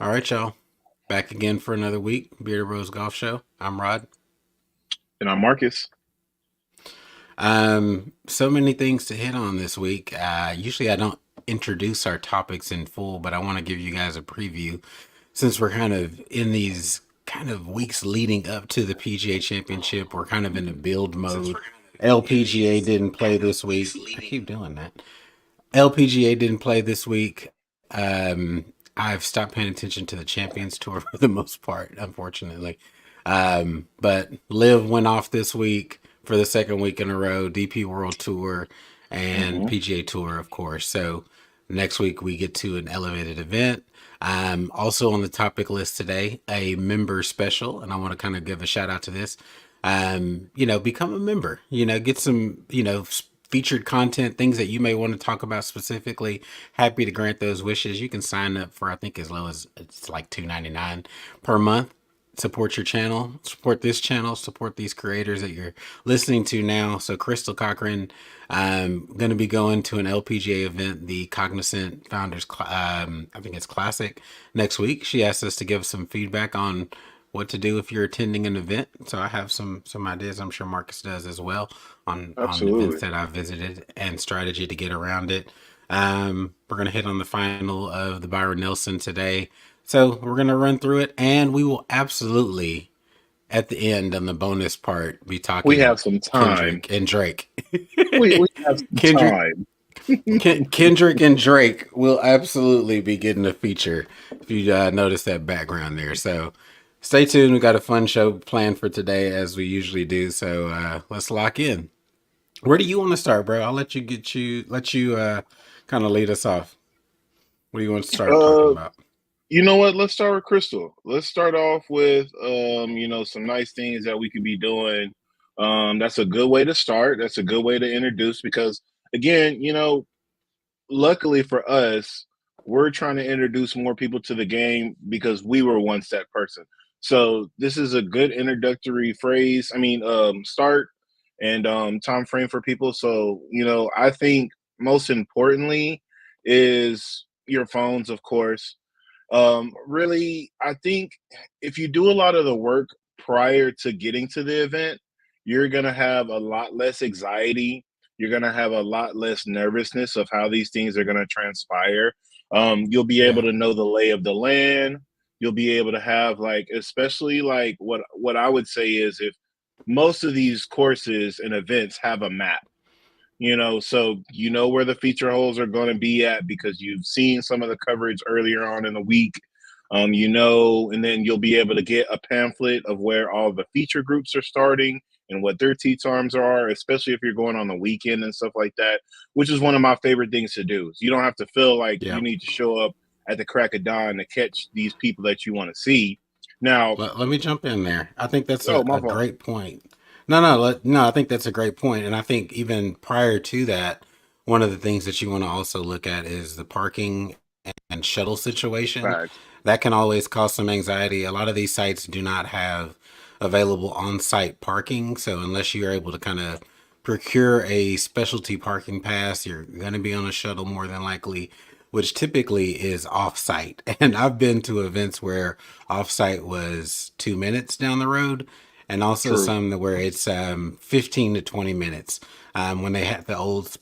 All right, y'all. Back again for another week. Bearded Rose Golf Show. I'm Rod. And I'm Marcus. So many things to hit on this week. Usually I don't introduce our topics in full, but I want to give you guys a preview since we're kind of in these kind of weeks leading up to the PGA Championship. We're kind of in a build mode. LPGA didn't play this week. I keep doing that. LPGA didn't play this week. I've stopped paying attention to the Champions Tour for the most part, unfortunately. But Liv went off this week for the second week in a row. DP World Tour and hmm PGA Tour, of course. So next week we get to an elevated event. Also on the topic list today, a member special, and I want to kind of give a shout out to this. Become a member. Get some, featured content, things that you may want to talk about specifically. Happy to grant those wishes. You can sign up for I think as low as it's like $2.99 per month. Support your channel, support this channel, support these creators that you're listening to now. So Crystal Cochran, I'm going to be going to an LPGA event, the Cognizant Founders, I think it's Classic, next week. She asked us to give some feedback on what to do if you're attending an event. So I have some ideas. I'm sure Marcus does as well on events Absolutely. that I've visited and strategy to get around it. We're gonna hit on the final of the Byron Nelson today. So we're gonna run through it, and we will absolutely at the end on the bonus part be We talking have some time. Kendrick and Drake. We have some Kendrick time. Kendrick and Drake will absolutely be getting a feature if you notice that background there. So stay tuned. We got a fun show planned for today as we usually do. So let's lock in. Where do you want to start, bro? I'll let you kind of lead us off. What do you want to start talking Uh, about? you know what? Let's start with Crystal. Let's start off with some nice things that we could be doing. That's a good way to start. That's a good way to introduce because again, luckily for us, we're trying to introduce more people to the game because we were once that person. So this is a good introductory phrase. Start and time frame for people. So I think most importantly is your phones, of course. Really, I think if you do a lot of the work prior to getting to the event, you're gonna have a lot less anxiety. You're gonna have a lot less nervousness of how these things are gonna transpire. You'll be able Yeah, to know the lay of the land. You'll be able to have like, especially like what I would say is if most of these courses and events have a map, so you know where the feature holes are going to be at because you've seen some of the coverage earlier on in the week. And then you'll be able to get a pamphlet of where all the feature groups are starting and what their tee times are, especially if you're going on the weekend and stuff like that, which is one of my favorite things to do. So you don't have to feel like yeah. you need to show up at the crack of dawn to catch these people that you want to see. Now, Let me jump in there. I think that's oh, a my fault. great point. No. I think that's a great point, and I think even prior to that, one of the things that you want to also look at is the parking and shuttle situation. Facts. That can always cause some anxiety. A lot of these sites do not have available on-site parking, so unless you're able to kind of procure a specialty parking pass, you're going to be on a shuttle more than likely, which typically is off-site. And I've been to events where off-site was 2 minutes down the road, and also True. some where it's 15 to 20 minutes. When they had the old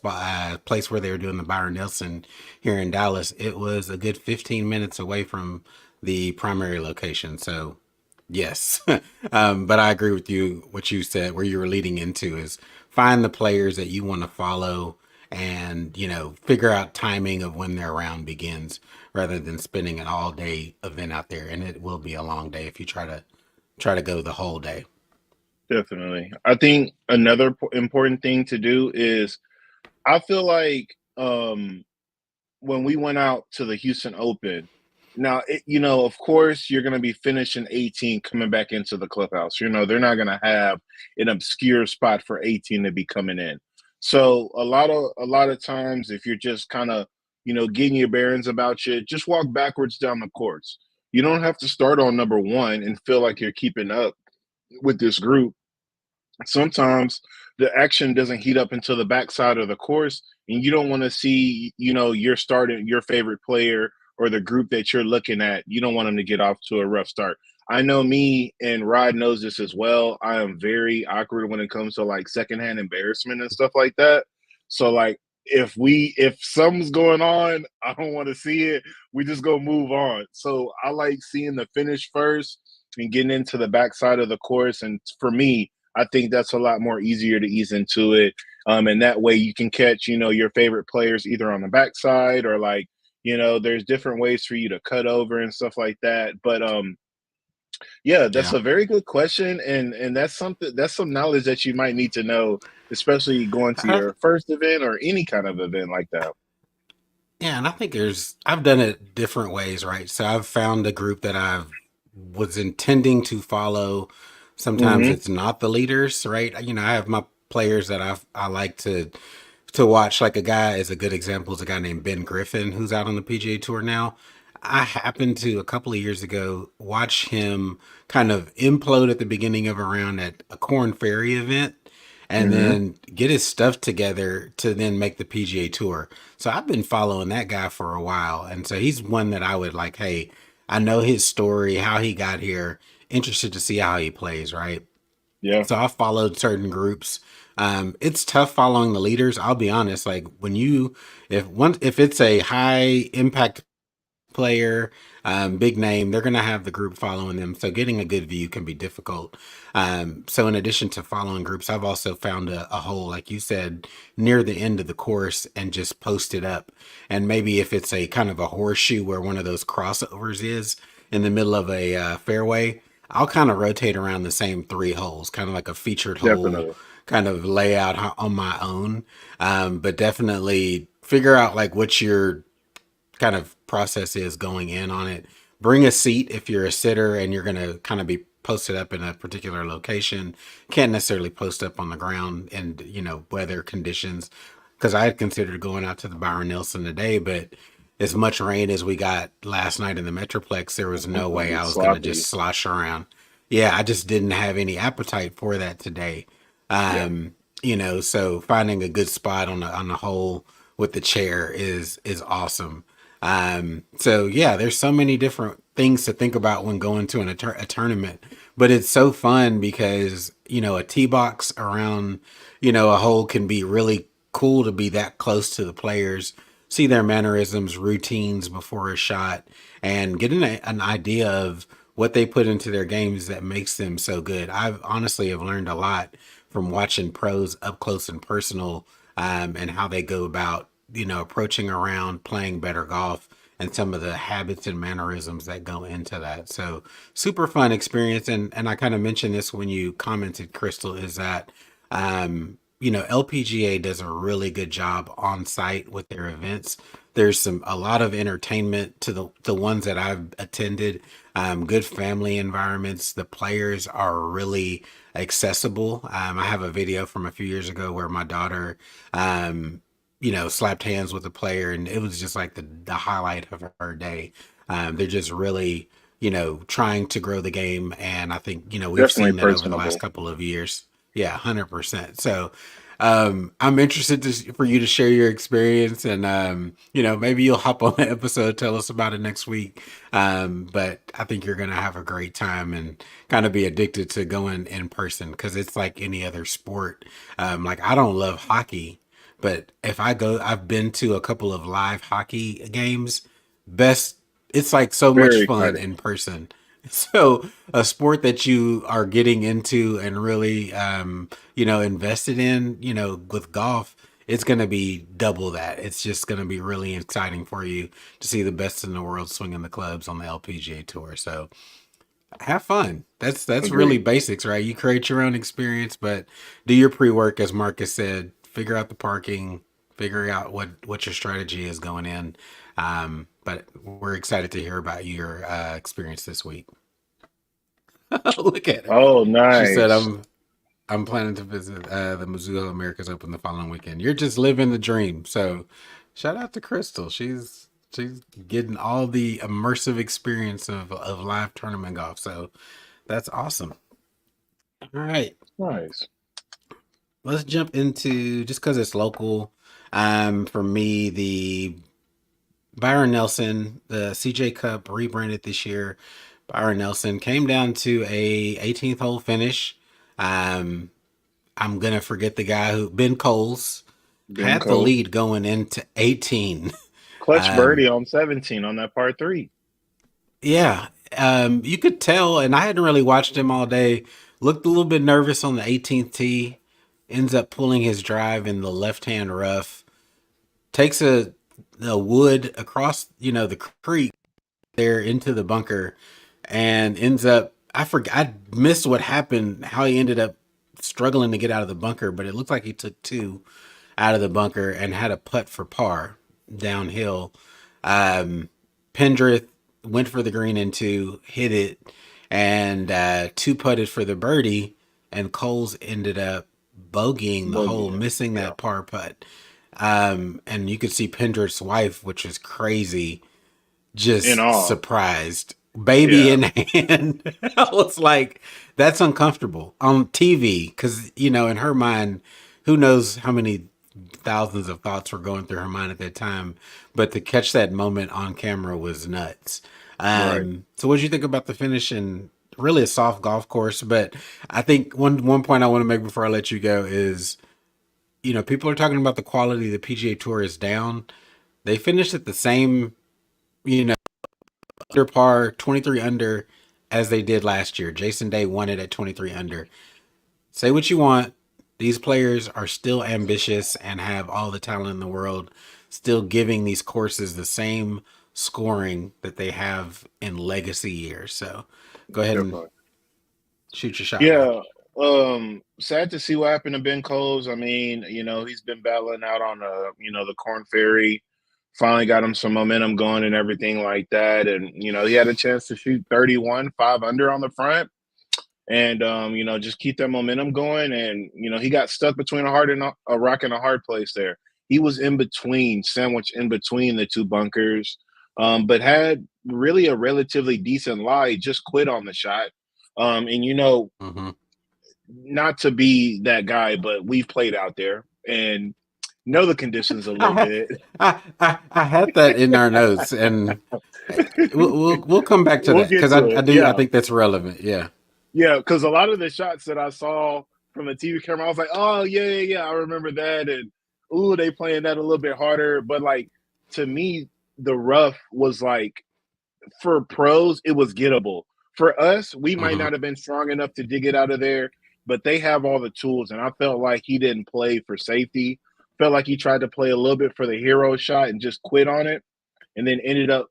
place where they were doing the Byron Nelson here in Dallas, it was a good 15 minutes away from the primary location. So, yes. But I agree with you, what you said, where you were leading into is find the players that you want to follow and, figure out timing of when their round begins rather than spending an all day event out there. And it will be a long day if you try to go the whole day. Definitely. I think another important thing to do is I feel like when we went out to the Houston Open, now, of course, you're going to be finishing 18 coming back into the clubhouse. They're not going to have an obscure spot for 18 to be coming in. So a lot of times, if you're just kind of getting your bearings about you, just walk backwards down the course. You don't have to start on number one and feel like you're keeping up with this group. Sometimes the action doesn't heat up until the backside of the course, and you don't want to see, you're starting your favorite player or the group that you're looking at, you don't want them to get off to a rough start. I know me, and Rod knows this as well. I am very awkward when it comes to like secondhand embarrassment and stuff like that. So like if something's going on, I don't want to see it. We just go move on. So I like seeing the finish first and getting into the backside of the course. And for me, I think that's a lot more easier to ease into it. And that way you can catch, your favorite players either on the backside or like, there's different ways for you to cut over and stuff like that. But yeah, that's Yeah. a very good question, and that's some knowledge that you might need to know, especially going to I, your first event or any kind of event like that. yeah, and I think I've done it different ways, right? So I've found a group that I was intending to follow. Sometimes Hmm. it's not the leaders, right? I have my players that I like to watch. Like a guy is a good example is a guy named Ben Griffin who's out on the PGA Tour now. I happened to a couple of years ago watch him kind of implode at the beginning of a round at a Corn Ferry event and Hmm. then get his stuff together to then make the PGA Tour. So I've been following that guy for a while. And so he's one that I would like, hey, I know his story, how he got here, interested to see how he plays, right? Yeah, So I followed certain groups. It's tough following the leaders. I'll be honest. Like when if it's a high impact player, big name, they're going to have the group following them. So getting a good view can be difficult. So in addition to following groups, I've also found a hole, like you said, near the end of the course and just post it up. And maybe if it's a kind of a horseshoe where one of those crossovers is in the middle of a fairway, I'll kind of rotate around the same three holes, kind of like a featured hole definitely. kind of layout on my own. But definitely figure out like what your kind of process is going in on it. Bring a seat if you're a sitter and you're going to kind of be posted up in a particular location. Can't necessarily post up on the ground and, weather conditions. Because I had considered going out to the Byron Nelson today, but as much rain as we got last night in the Metroplex, there was no It's gonna way get I was going to just sloppy. slosh around. Yeah, I just didn't have any appetite for that today. Yeah, So finding a good spot on the hole with the chair is awesome. So yeah, there's so many different things to think about when going to a tournament, but it's so fun because a tee box around a hole can be really cool to be that close to the players, see their mannerisms, routines before a shot, and get an idea of what they put into their games that makes them so good. I've honestly have learned a lot from watching pros up close and personal, and how they go about approaching around, playing better golf, and some of the habits and mannerisms that go into that. So super fun experience. And I kind of mentioned this when you commented, Crystal, is that LPGA does a really good job on site with their events. There's a lot of entertainment to the ones that I've attended. Good family environments. The players are really accessible. I have a video from a few years ago where my daughter, slapped hands with a player, and it was just like the highlight of her day. They're just really, trying to grow the game, and I think we've definitely seen that over the last personable. couple of years. Yeah, 100%. So, I'm interested for you to share your experience, and maybe you'll hop on the episode, tell us about it next week. But I think you're gonna have a great time and kind of be addicted to going in person because it's like any other sport. Like I don't love hockey, but if I go, I've been to a couple of live hockey games. Best, it's like so much Very fun exciting. in person. So a sport that you are getting into and really, invested in, with golf, it's going to be double that. It's just going to be really exciting for you to see the best in the world swinging the clubs on the LPGA tour. So have fun. That's really Agreed. basics, right? You create your own experience, but do your pre-work, as Marcus said. Figure out the parking, figure out what your strategy is going in. But we're excited to hear about your experience this week. Look at her. Oh, She said, nice. I'm planning to visit the Missoula Americas Open the following weekend. You're just living the dream. So, shout out to Crystal. She's getting all the immersive experience of live tournament golf. So that's awesome. All right, Nice. let's jump into just because it's local. For me, the Byron Nelson, the CJ Cup rebranded this year. Byron Nelson came down to a 18th hole finish. Um, I'm gonna forget the guy who Ben Coles Ben had the Cole. lead going into 18. Clutch Um, birdie on 17 on that par three. yeah, you could tell, and I hadn't really watched him all day. Looked a little bit nervous on the 18th tee. Ends up pulling his drive in the left hand rough. Takes a wood across, the creek there into the bunker, and ends up. I missed what happened. How he ended up struggling to get out of the bunker, but it looked like he took two out of the bunker and had a putt for par downhill. Um, Pendrith went for the green in two, hit it, and two putted for the birdie. And Coles ended up bogeying the hole, Bogey. missing Yeah. that par putt. And you could see Pendrith's wife, which is crazy, In just all. surprised, baby Yeah. in hand. I was like, that's uncomfortable on TV because, in her mind, who knows how many thousands of thoughts were going through her mind at that time. But to catch that moment on camera was nuts. Right. So, what did you think about the finish? And really a soft golf course, but I think one point I want to make before I let you go is, people are talking about the quality of the PGA Tour is down. They finished at the same, you know, under par, 23 under as they did last year. Jason Day won it at 23 under. Say what you want. These players are still ambitious and have all the talent in the world, still giving these courses the same scoring that they have in legacy years. So go ahead and Definitely. shoot your shot, bro. Yeah. Sad to see what happened to Ben Coles. I mean, he's been battling out on the Corn Ferry. Finally got him some momentum going and everything like that. And, he had a chance to shoot 31, 5 under on the front and just keep that momentum going. And, he got stuck between a rock and a hard place there. He was in between, sandwiched in between the two bunkers, but had really a relatively decent lie, just quit on the shot. And Mm-hmm. not to be that guy, but we've played out there and know the conditions a I little had bit. I had that in our notes, and we'll come back to We'll that get because to it. I Yeah. think that's relevant. Yeah. Yeah. Because a lot of the shots that I saw from the TV camera, I was like, oh, yeah, yeah, yeah. I remember that. And, ooh, they playing that a little bit harder. But, like, to me, the rough was like, for pros, it was gettable. For us, we might Mm-hmm. not have been strong enough to dig it out of there, but they have all the tools. And I felt like he didn't play for safety. Felt like he tried to play a little bit for the hero shot and just quit on it, and then ended up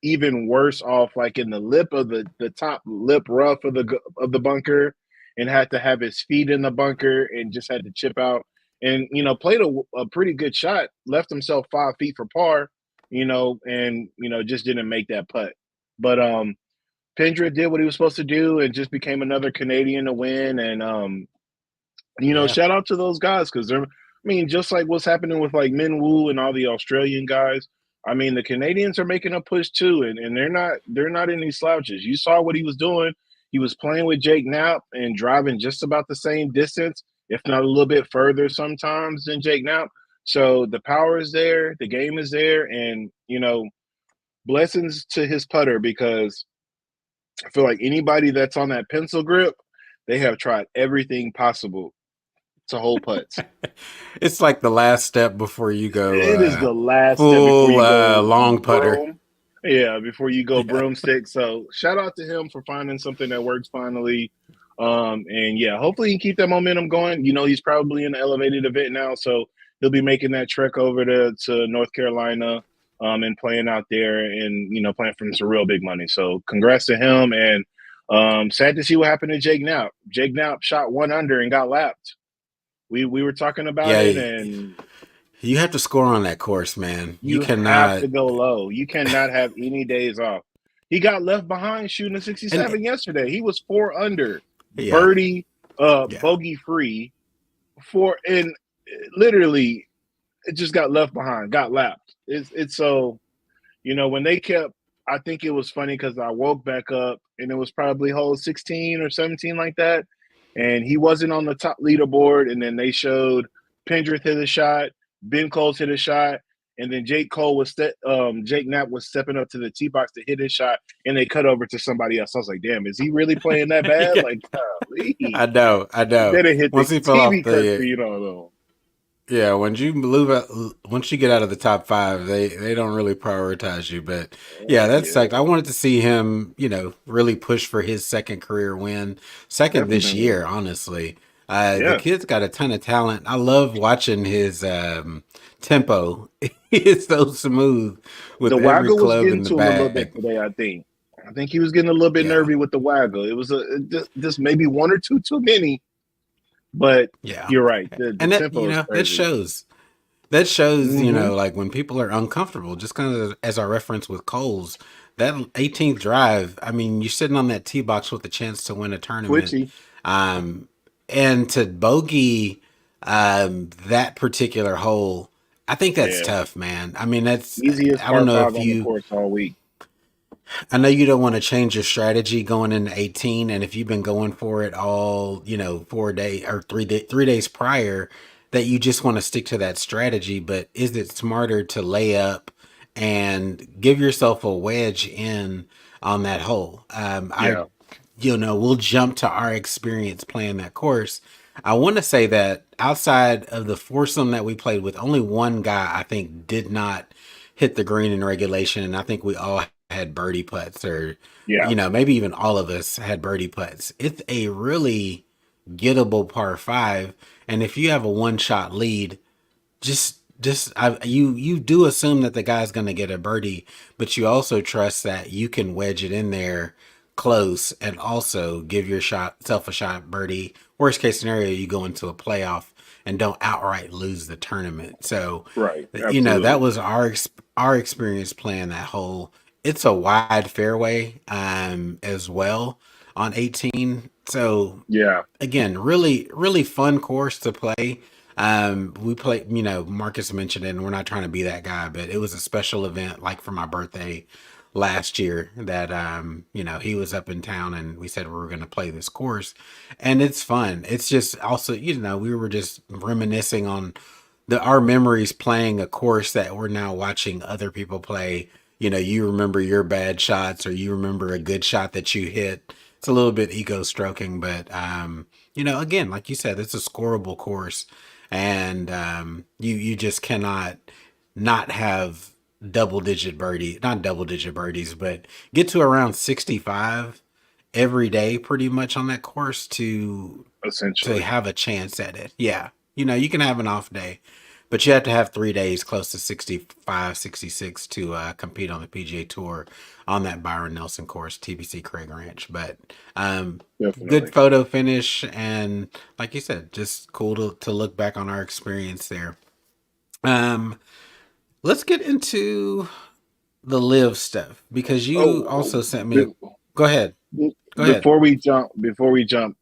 even worse off, like in the lip of the top lip rough of the bunker, and had to have his feet in the bunker and just had to chip out. And played a pretty good shot, left himself 5 feet for par, and just didn't make that putt. But Pendra did what he was supposed to do and just became another Canadian to win. And Yeah. shout out to those guys because they're, I mean, just like what's happening with like Min Woo and all the Australian guys. I mean, the Canadians are making a push too, and they're not any slouches. You saw what he was doing. He was playing with Jake Knapp and driving just about the same distance, if not a little bit further sometimes than Jake Knapp. So the power is there, the game is there, and blessings to his putter because I feel like anybody that's on that pencil grip, they have tried everything possible to hold putts. It's like the last step before you go It is the last step before full you go long putter. broom. Yeah, before you go Yeah. broomstick. So shout out to him for finding something that works finally. And yeah, hopefully he can keep that momentum going. He's probably in an elevated event now, so he'll be making that trek over to North Carolina, and playing out there and playing for some real big money. So congrats to him, and sad to see what happened to Jake Knapp. Jake Knapp shot 1 under and got lapped. We were talking about it, Yeah. and You have to score on that course, man. You you have cannot. to go low. You cannot have any days off. He got left behind shooting a And 67 yesterday. He was 4 under, yeah. birdie, Yeah. bogey free, and literally it just got left behind, got lapped. It's so when they kept. I think it was funny because I woke back up and it was probably hole 16 or 17 like that, and he wasn't on the top leaderboard. And then they showed Pendrith hit a shot, Ben Coles hit a shot, and then Jake Knapp was stepping up to the tee box to hit his shot, and they cut over to somebody else. I was like, damn, is he really playing that bad? Yeah, Like, golly. I know, I know. Then it hit the Once he fell off TV cut for the, you don't know. yeah, once you get out of the top five, they don't really prioritize you. But yeah, that Yeah, sucked. I wanted to see him, really push for his second career win, second this definitely. year. Honestly, the Yeah. kid's got a ton of talent. I love watching his tempo. It's so smooth The with every waggle was club getting in the to him a little bit bag. today, I think. I think he was getting a little bit Yeah, nervy with the waggle. It was just maybe one or two too many, but yeah, you're right. The and that tempo is that crazy. shows. That shows, Hmm. like when people are uncomfortable, just kind of as I referenced with Coles, that 18th drive, I mean, you're sitting on that tee box with a chance to win a tournament. Twitchy. Um, and to bogey that particular hole, I think that's Yeah. tough, man. I mean, Easiest I don't par know five if on the you, course all week. I know you don't want to change your strategy going into 18, and if you've been going for it all, 4 day or 3 days prior, that you just want to stick to that strategy. But is it smarter to lay up and give yourself a wedge in on that hole? Yeah. We'll jump to our experience playing that course. I want to say that outside of the foursome that we played with, only one guy I think did not hit the green in regulation, and I think we all had birdie putts, or Yeah. maybe even all of us had birdie putts. It's a really gettable par five, and if you have a one shot lead, you do assume that the guy's going to get a birdie, but you also trust that you can wedge it in there close and also give yourself a shot birdie. Worst case scenario, you go into a playoff and don't outright lose the tournament. So, Right. that Absolutely. was our experience playing that hole. It's a wide fairway as well on 18. So Yeah. again, really, really fun course to play. We played, Marcus mentioned it, and we're not trying to be that guy, but it was a special event, like for my birthday last year, that he was up in town, and we said we were going to play this course, and it's fun. It's just also, we were just reminiscing on our memories playing a course that we're now watching other people play. You remember your bad shots, or you remember a good shot that you hit. It's a little bit ego stroking, but again, like you said, it's a scoreable course, and you just cannot not have not double digit birdies, but get to around 65 every day, pretty much on that course to Essentially. have a chance at it. Yeah, you can have an off day, but you have to have 3 days close to 65, 66 to compete on the PGA Tour on that Byron Nelson course, TPC Craig Ranch. But good Definitely. photo finish, and like you said, just cool to look back on our experience there. Um, let's get into the live stuff, because you Oh, also sent me. Go ahead. Go ahead. before we jump,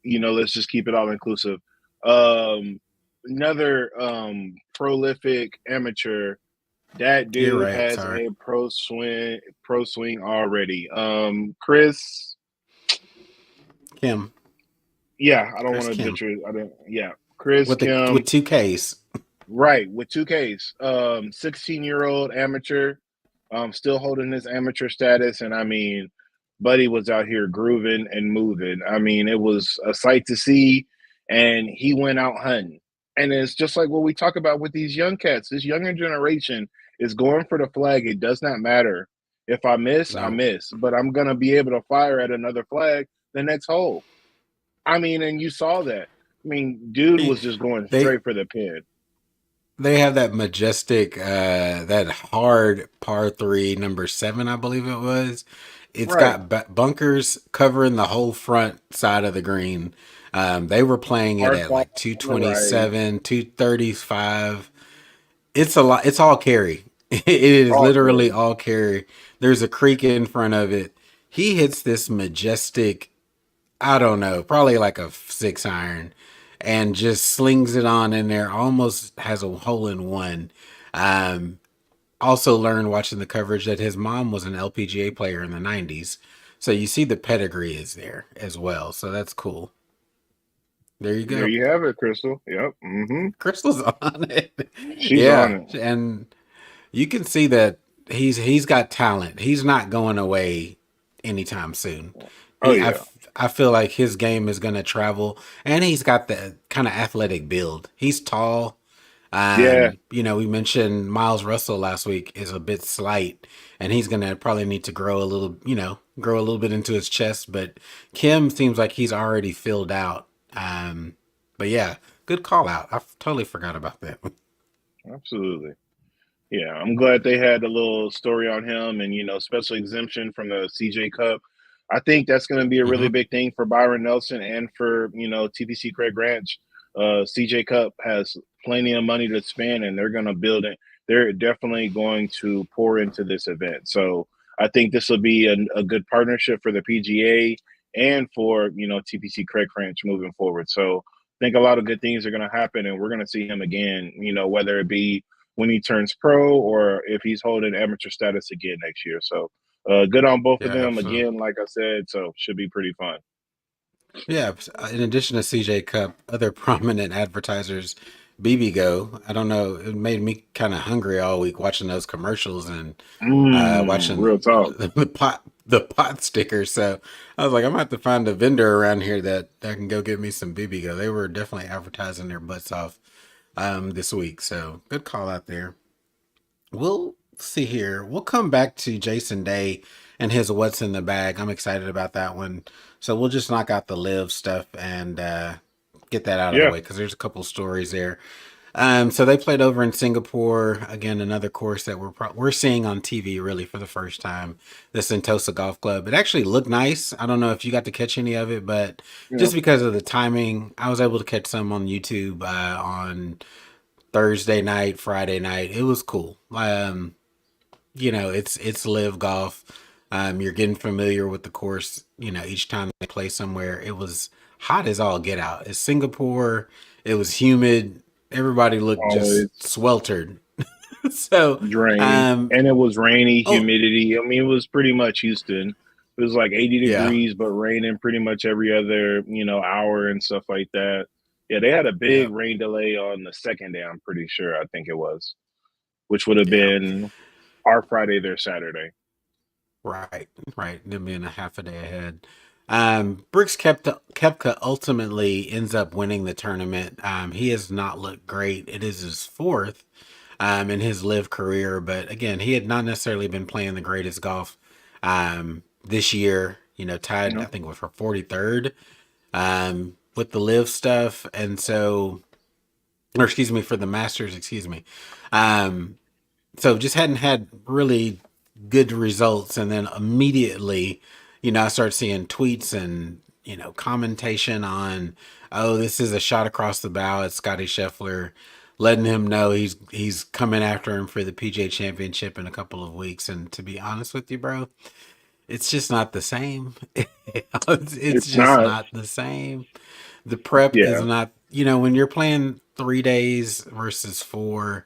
let's just keep it all inclusive. Um, Another prolific amateur. That You're dude right. has Sorry, a pro swing already. Chris, Kim. yeah, I don't Chris want to Kim butcher. I don't. Yeah, Chris with Kim. two Ks. Right, with two Ks. 16-year-old amateur, still holding his amateur status, and I mean, Buddy was out here grooving and moving. I mean, it was a sight to see, and he went out hunting. And it's just like what we talk about with these young cats. This younger generation is going for the flag. It does not matter. If I miss, I No, miss, but I'm gonna be able to fire at another flag the next hole. I mean, and you saw that. I mean, dude was just going they straight for the pin. they have that majestic, that hard par three, number seven, I believe it was. It's Right. got bunkers covering the whole front side of the green. They were playing it Hard at five like on the right. 227, 235. It's a lot. It's all carry. It is All literally carry. all carry. There's a creek in front of it. He hits this majestic, I don't know, probably like a 6 iron, and just slings it on in there. Almost has a hole in one. Um, Also learned watching the coverage that his mom was an LPGA player in the 90s. So you see the pedigree is there as well. So that's cool. There you There go. you have it, Crystal. Yep. Hmm. Crystal's on it. She's on Yeah. it. you can see that he's got talent. He's not going away anytime soon. Oh He yeah, I feel like his game is going to travel, and he's got the kind of athletic build. He's tall. yeah. We mentioned Miles Russell last week is a bit slight, and he's gonna probably need to grow a little, grow a little bit into his chest. But Kim seems like he's already filled out. But yeah, good call out. I totally forgot about that. Absolutely. Yeah, I'm glad they had a little story on him and, special exemption from the CJ Cup. I think that's going to be a really Hmm. big thing for Byron Nelson and for, TPC Craig Ranch. CJ Cup has plenty of money to spend and they're going to build it. They're definitely going to pour into this event. So I think this will be a good partnership for the PGA and for, TPC Craig Ranch moving forward. So I think a lot of good things are going to happen and we're going to see him again, whether it be when he turns pro or if he's holding amateur status again next year. So good on both of Yeah, them absolutely. again, like I said. So should be pretty fun. Yeah. In addition to CJ Cup, other prominent advertisers, BB Go. I don't know. It made me kind of hungry all week watching those commercials and watching Real talk. the pot stickers. So I was like, I'm gonna have to find a vendor around here that can go get me some BB Go. They were definitely advertising their butts off this week. So good call out there. We'll see here. We'll come back to Jason Day and his what's in the bag. I'm excited about that one. So we'll just knock out the live stuff and get that out of the Yeah. way because there's a couple stories there. So they played over in Singapore again. Another course that we're seeing on TV really for the first time. The Sentosa Golf Club. It actually looked nice. I don't know if you got to catch any of it, but Yeah. just because of the timing, I was able to catch some on YouTube on Thursday night, Friday night. It was cool. It's live golf. You're getting familiar with the course. Each time they play somewhere, it was hot as all get out. It's Singapore. It was humid. Everybody looked just Always sweltered. So, draining. um, And it was rainy, oh humidity. I mean, it was pretty much Houston. It was like 80 yeah, degrees, but raining pretty much every other, hour and stuff like that. Yeah, they had a yeah, big rain delay on the second day, I'm pretty sure. I think it was, which would have yeah. been our Friday, their Saturday. Right, right. Them being a half a day ahead. Brooks Koepka ultimately ends up winning the tournament. He has not looked great. It is his fourth in his live career, but again, he had not necessarily been playing the greatest golf this year. Tied I No. think with for 43rd with the live stuff, and so, or excuse me, for the Masters. Excuse me. Um, so just hadn't had really good results, and then immediately I started seeing tweets and commentation on, oh, this is a shot across the bow at Scottie Scheffler, letting him know he's coming after him for the PGA Championship in a couple of weeks. And to be honest with you, bro, it's just not the same. It's It's just not. not the same. The prep is Yeah. not, when you're playing 3 days versus four,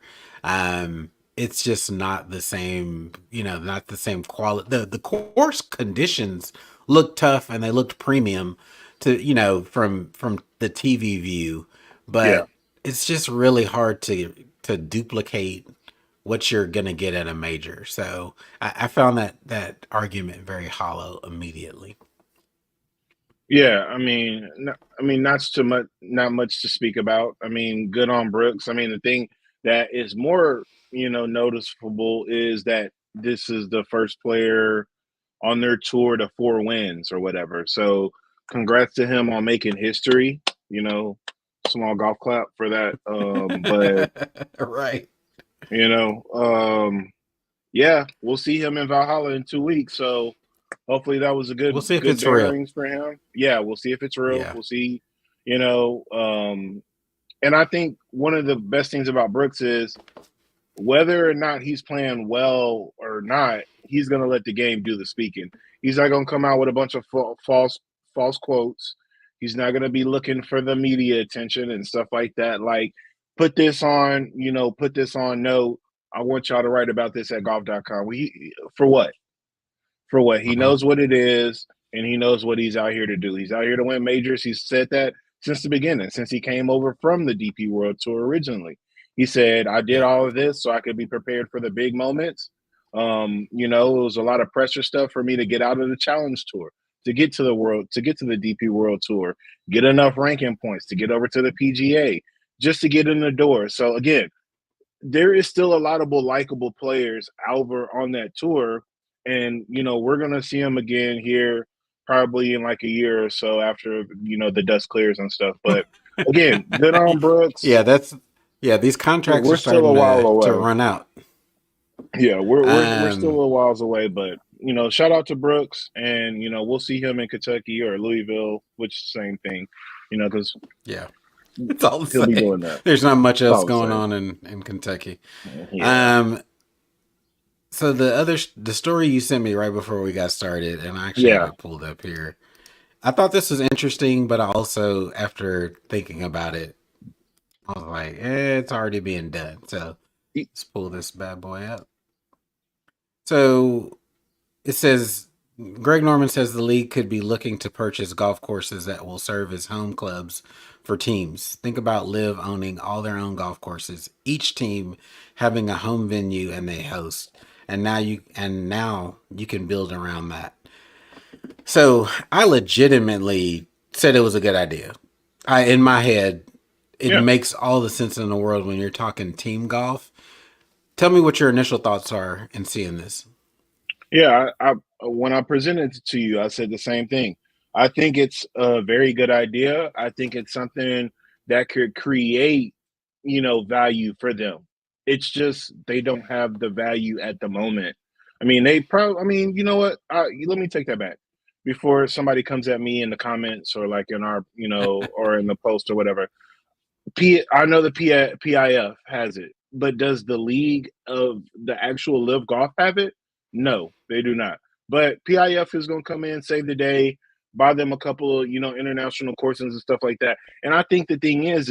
it's just not the same, not the same quality. The course conditions look tough and they looked premium to, from the TV view, Yeah. but it's just really hard to duplicate what you're gonna get at a major. So I found that argument very hollow immediately. Yeah. Not much to speak about. I mean, good on Brooks. I mean, the thing that is more, noticeable is that this is the first player on their tour to 4 wins or whatever. So congrats to him on making history. You know, small golf clap for that. But Right. you know, yeah, we'll see him in Valhalla in 2 weeks. So hopefully that was a We'll see if good it's real. bearings for him. Yeah, we'll see if it's real. Yeah. We'll see, you know. And I think one of the best things about Brooks is whether or not he's playing well or not, he's going to let the game do the speaking. He's not going to come out with a bunch of false quotes. He's not going to be looking for the media attention and stuff like that. Like, put this on note. I want y'all to write about this at golf.com. For what? For what? He Mhm. knows what it is and he knows what he's out here to do. He's out here to win majors. He's said that since the beginning, since he came over from the DP World Tour originally. He said, I did Yeah. all of this so I could be prepared for the big moments. You know, it was a lot of pressure stuff for me to get out of the challenge tour, to get to the world, to get to the DP World Tour, get enough ranking points to get over to the PGA, just to get in the door. So again, there is still a lot of likable players over on that tour. And, you know, we're going to see them again here probably in like a year or so after, you know, the dust clears and stuff. But again, good on Brooks. Yeah, these contracts are We're still a starting while to away. run out. Yeah, we're still a Um, little whiles away, but you know, shout out to Brooks, and you know, we'll see him in Kentucky or Louisville, which is the same thing, you know, because yeah, it's all the he'll be same. doing that. There's not much It's else all the going same. on in Kentucky. Yeah, Um, so the story you sent me right before we got started, and I actually have yeah, it pulled up here. I thought this was interesting, but I also, after thinking about it, I was like, it's already being done. So let's pull this bad boy up. So it says Greg Norman says the league could be looking to purchase golf courses that will serve as home clubs for teams. Think about LIV owning all their own golf courses, each team having a home venue and they host. And now you can build around that. So I legitimately said it was a good idea. In my head, it yeah, makes all the sense in the world when you're talking team golf. Tell me what your initial thoughts are in seeing this. yeah. I when I presented it to you, I said the same thing. I think it's a very good idea. I think it's something that could create, you know, value for them. It's just they don't have the value at the moment. I mean, they probably. I mean, you know what? Let me take that back. Before somebody comes at me in the comments or like in our, you know, or in the post or whatever. I know the PIF has it, but does the league of the actual Live Golf have it? No, they do not. But PIF is going to come in, save the day, buy them a couple of, you know, international courses and stuff like that. And I think the thing is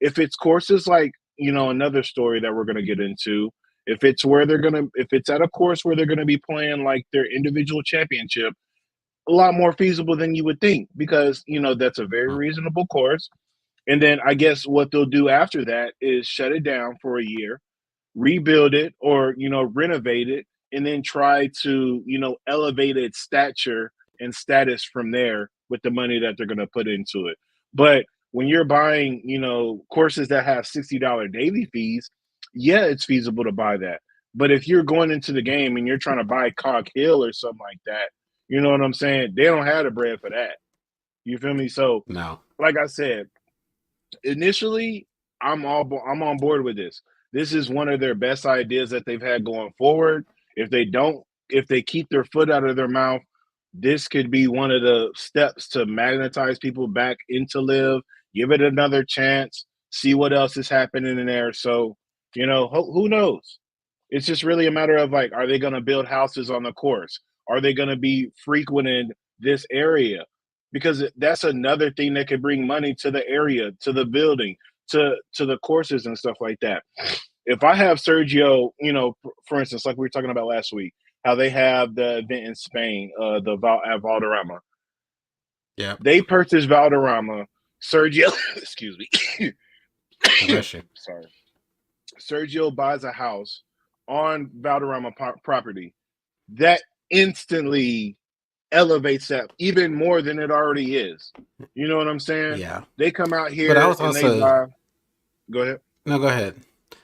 if it's courses like, you know, another story that we're going to get into, if it's where they're going to, if it's at a course where they're going to be playing like their individual championship, a lot more feasible than you would think because, you know, that's a very reasonable course. And then I guess what they'll do after that is shut it down for a year, rebuild it or, you know, renovate it, and then try to, you know, elevate its stature and status from there with the money that they're going to put into it. But when you're buying, you know, courses that have $60 daily fees, yeah, it's feasible to buy that. But if you're going into the game and you're trying to buy Cog Hill or something like that, you know what I'm saying? They don't have the bread for that. You feel me? So, No. like I said, initially, I'm on board with this. This is one of their best ideas that they've had going forward. If they don't, if they keep their foot out of their mouth, this could be one of the steps to magnetize people back into Live. Give it another chance. See what else is happening in there. So, you know, who knows? It's just really a matter of like, are they going to build houses on the course? Are they going to be frequenting this area? Because that's another thing that could bring money to the area, to the building, to the courses and stuff like that. If I have Sergio, you know, for instance, like we were talking about last week, how they have the event in Spain, at Valderrama. Yeah. They purchased Valderrama. Sergio, excuse me, Bless you. sorry. Sergio buys a house on Valderrama property. That instantly elevates that even more than it already is. You know what I'm saying? Yeah. They come out But I here was and they also buy. Go ahead. no, go ahead.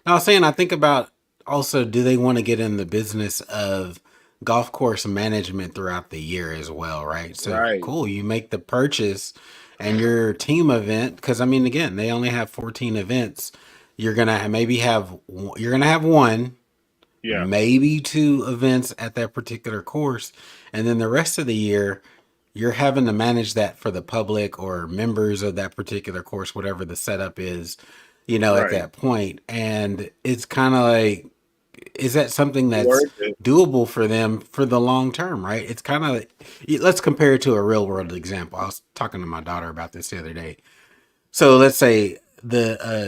I was saying I think about also do they want to get in the business of golf course management throughout the year as well, right? So Right. cool, you make the purchase and your team event because I mean again they only have 14 events. You're gonna have one, Yeah. maybe two events at that particular course, and then the rest of the year you're having to manage that for the public or members of that particular course, whatever the setup is, at Right. that point. And it's kind of like, is that something that's Worth it. doable for them for the long term, right? It's kind of, let's compare it to a real world example. I was talking to my daughter about this the other day. So let's say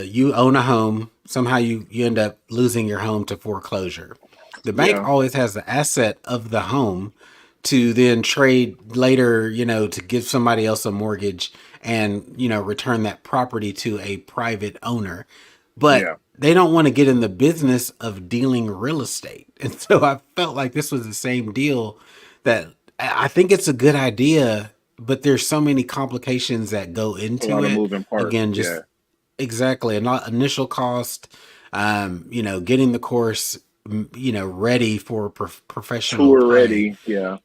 you own a home, somehow you end up losing your home to foreclosure. The bank Yeah. always has the asset of the home to then trade later, to give somebody else a mortgage and, return that property to a private owner. but Yeah. they don't want to get in the business of dealing real estate. And so I felt like this was the same deal, that I think it's a good idea, but there's so many complications that go A into lot of it. moving parts. Again, Yeah. just exactly, a lot initial cost, getting the course, ready for professional Tour play, ready. Yeah.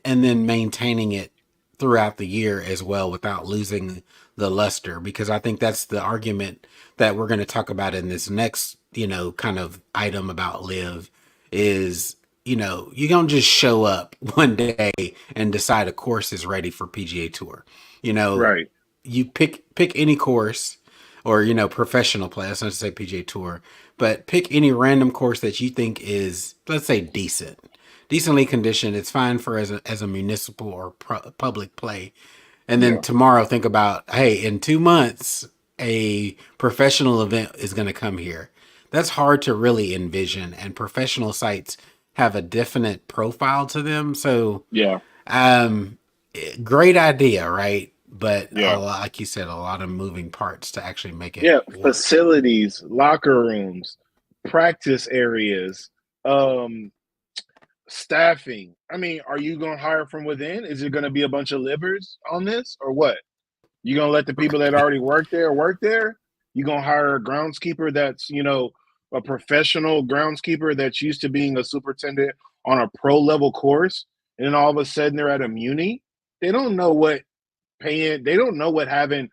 and then maintaining it throughout the year as well without losing the luster. Because I think that's the argument that we're going to talk about in this next, kind of item about live is, you don't just show up one day and decide a course is ready for PGA Tour. You know, Right. you pick any course, or professional play. That's not to say PGA Tour, but pick any random course that you think is, let's say, decently conditioned. It's fine for as a municipal or public play. And then Yeah. tomorrow, think about, hey, in 2 months, a professional event is going to come here. That's hard to really envision, and professional sites have a definite profile to them. So, Yeah. um, great idea, right? But Yeah. like you said, a lot of moving parts to actually make it Yeah. work. Facilities, locker rooms, practice areas, um, staffing. I mean, are you going to hire from within? Is it going to be a bunch of livers on this or what? You going to let the people that already work there? You going to hire a groundskeeper that's, a professional groundskeeper that's used to being a superintendent on a pro level course, and then all of a sudden they're at a muni? They don't know what they don't know what having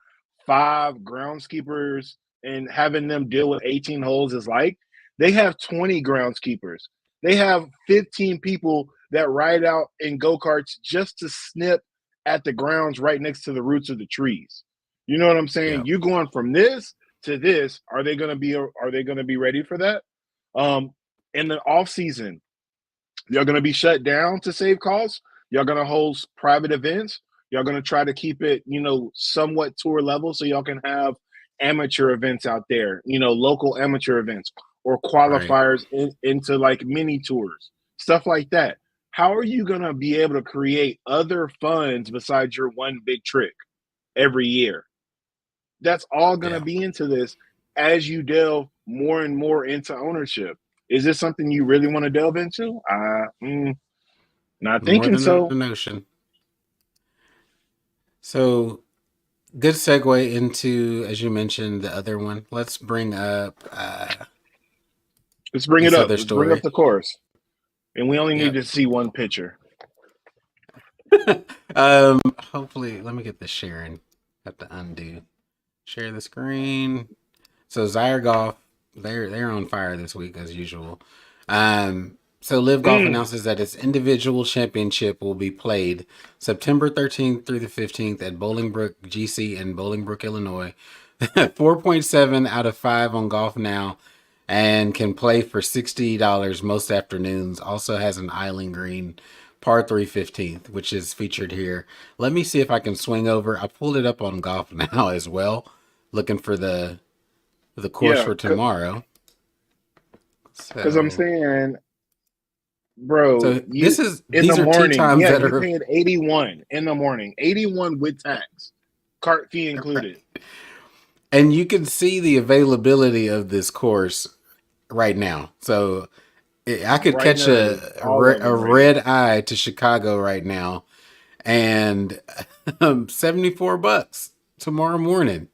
five groundskeepers and having them deal with 18 holes is like. They have 20 groundskeepers. They have 15 people that ride out in go-karts just to snip at the grounds right next to the roots of the trees. You know what I'm saying? Yeah. You going from this to this, are they going to be ready for that? In the off season, you're going to be shut down to save costs. You're going to host private events. Y'all going to try to keep it, somewhat tour level so y'all can have amateur events out there, local amateur events or Right. qualifiers into like mini tours, stuff like that. How are you going to be able to create other funds besides your one big trick every year? That's all going to Yeah. be into this as you delve more and more into ownership. Is this something you really want to delve into? Not More thinking than a so. notion. So, good segue into, as you mentioned, the other one. Let's bring up Let's bring it this up. other Let's bring up story. the course. And we only need Yep. to see one picture. Hopefully, let me get the sharing. Have to undo. Share the screen. So Zyre Golf, they're on fire this week as usual. So LIV Golf Mm, announces that its individual championship will be played September 13th through the 15th at Bolingbrook GC in Bolingbrook, Illinois. 4.7 out of 5 on Golf Now, and can play for $60 most afternoons. Also has an island green, par 3 15th, which is featured here. Let me see if I can swing over. I pulled it up on Golf Now as well, looking for the course yeah, for tomorrow. because I'm So saying, bro, so you in the these are tee morning, times yeah, that you are paying 81 in the morning, 81 with tax, cart fee included, and you can see the availability of this course right now. So I could bright and catch early, all of a them ready. red eye to Chicago right now, and $74 tomorrow morning.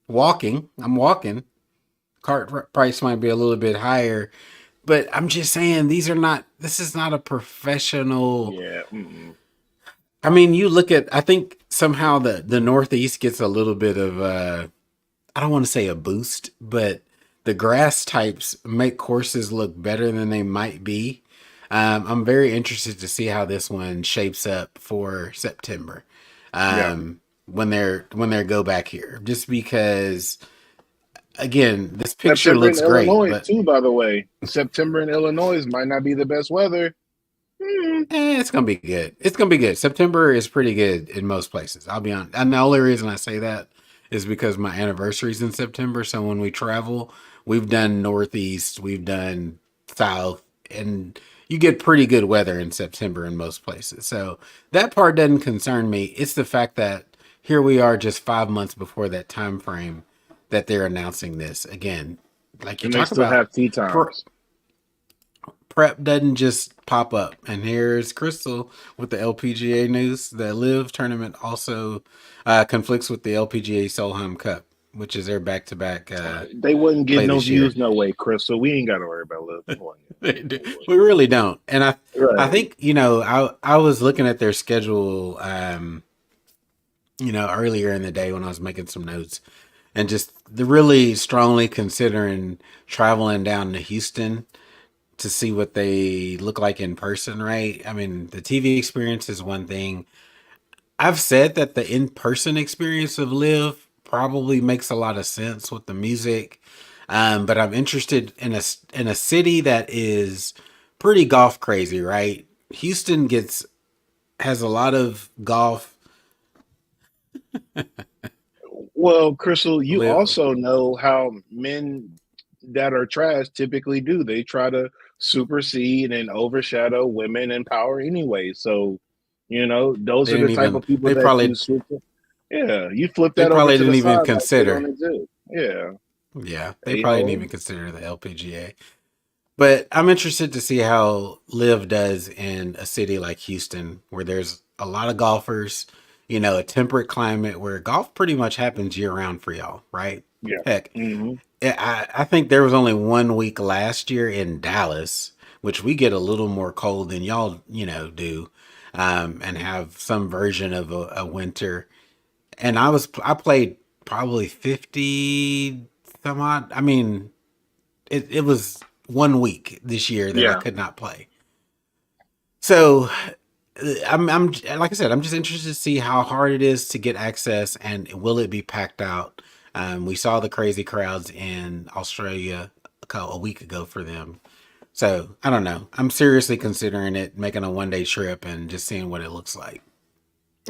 Walking, I'm walking. Cart price might be a little bit higher, but I'm just saying these are not. This is not a professional. Yeah, mm-mm. I mean, you look at. I think somehow the Northeast gets a little bit of. I don't want to say a boost, but the grass types make courses look better than they might be. I'm very interested to see how this one shapes up for September, Yeah. when they go back here. Just because, again, this picture September in looks great, Illinois but too. By the way, September in Illinois might not be the best weather. Mm, it's gonna be good. It's gonna be good. September is pretty good in most places. I'll be honest. And the only reason I say that is because my anniversary's in September. So when we travel, we've done Northeast, we've done South, and you get pretty good weather in September in most places. So that part doesn't concern me. It's the fact that here we are just 5 months before that time frame. that they're announcing this again. Like you And they talk still about, have tee pre- times. prep doesn't just pop up. And here's Crystal with the LPGA news. The LIV tournament also conflicts with the LPGA Solheim Cup, which is their back-to-back They wouldn't get play no this year. views, no way, Crystal. We ain't got to worry about Liv. Come on, We really don't. And I right? think, you know, I was looking at their schedule, you know, earlier in the day when I was making some notes, and just the really strongly considering traveling down to Houston to see what they look like in person, right? I mean, the TV experience is one thing. I've said that the in-person experience of Live probably makes a lot of sense with the music, but I'm interested in a city that is pretty golf crazy, right? Houston gets has a lot of golf. Well, Crystal, you Live also know how men that are trash typically do. They try to supersede and overshadow women in power anyway. So, those they are the didn't type even of people that you switch. Yeah, you flip they that over probably to the didn't even side like they don't consider. exist. Yeah, Yeah, they a probably didn't hole. even consider the LPGA. But I'm interested to see how Live does in a city like Houston, where there's a lot of golfers, you know, a temperate climate where golf pretty much happens year round for y'all, right? Yeah. Heck, Hmm. I think there was only 1 week last year in Dallas, which we get a little more cold than y'all, you know, do, and have some version of a winter. And I played probably 50 some odd. I mean, it was 1 week this year that I Yeah. could not play. So I'm like I said, I'm just interested to see how hard it is to get access and will it be packed out. We saw the crazy crowds in Australia a week ago for them. So I don't know. I'm seriously considering it, making a 1 day trip and just seeing what it looks like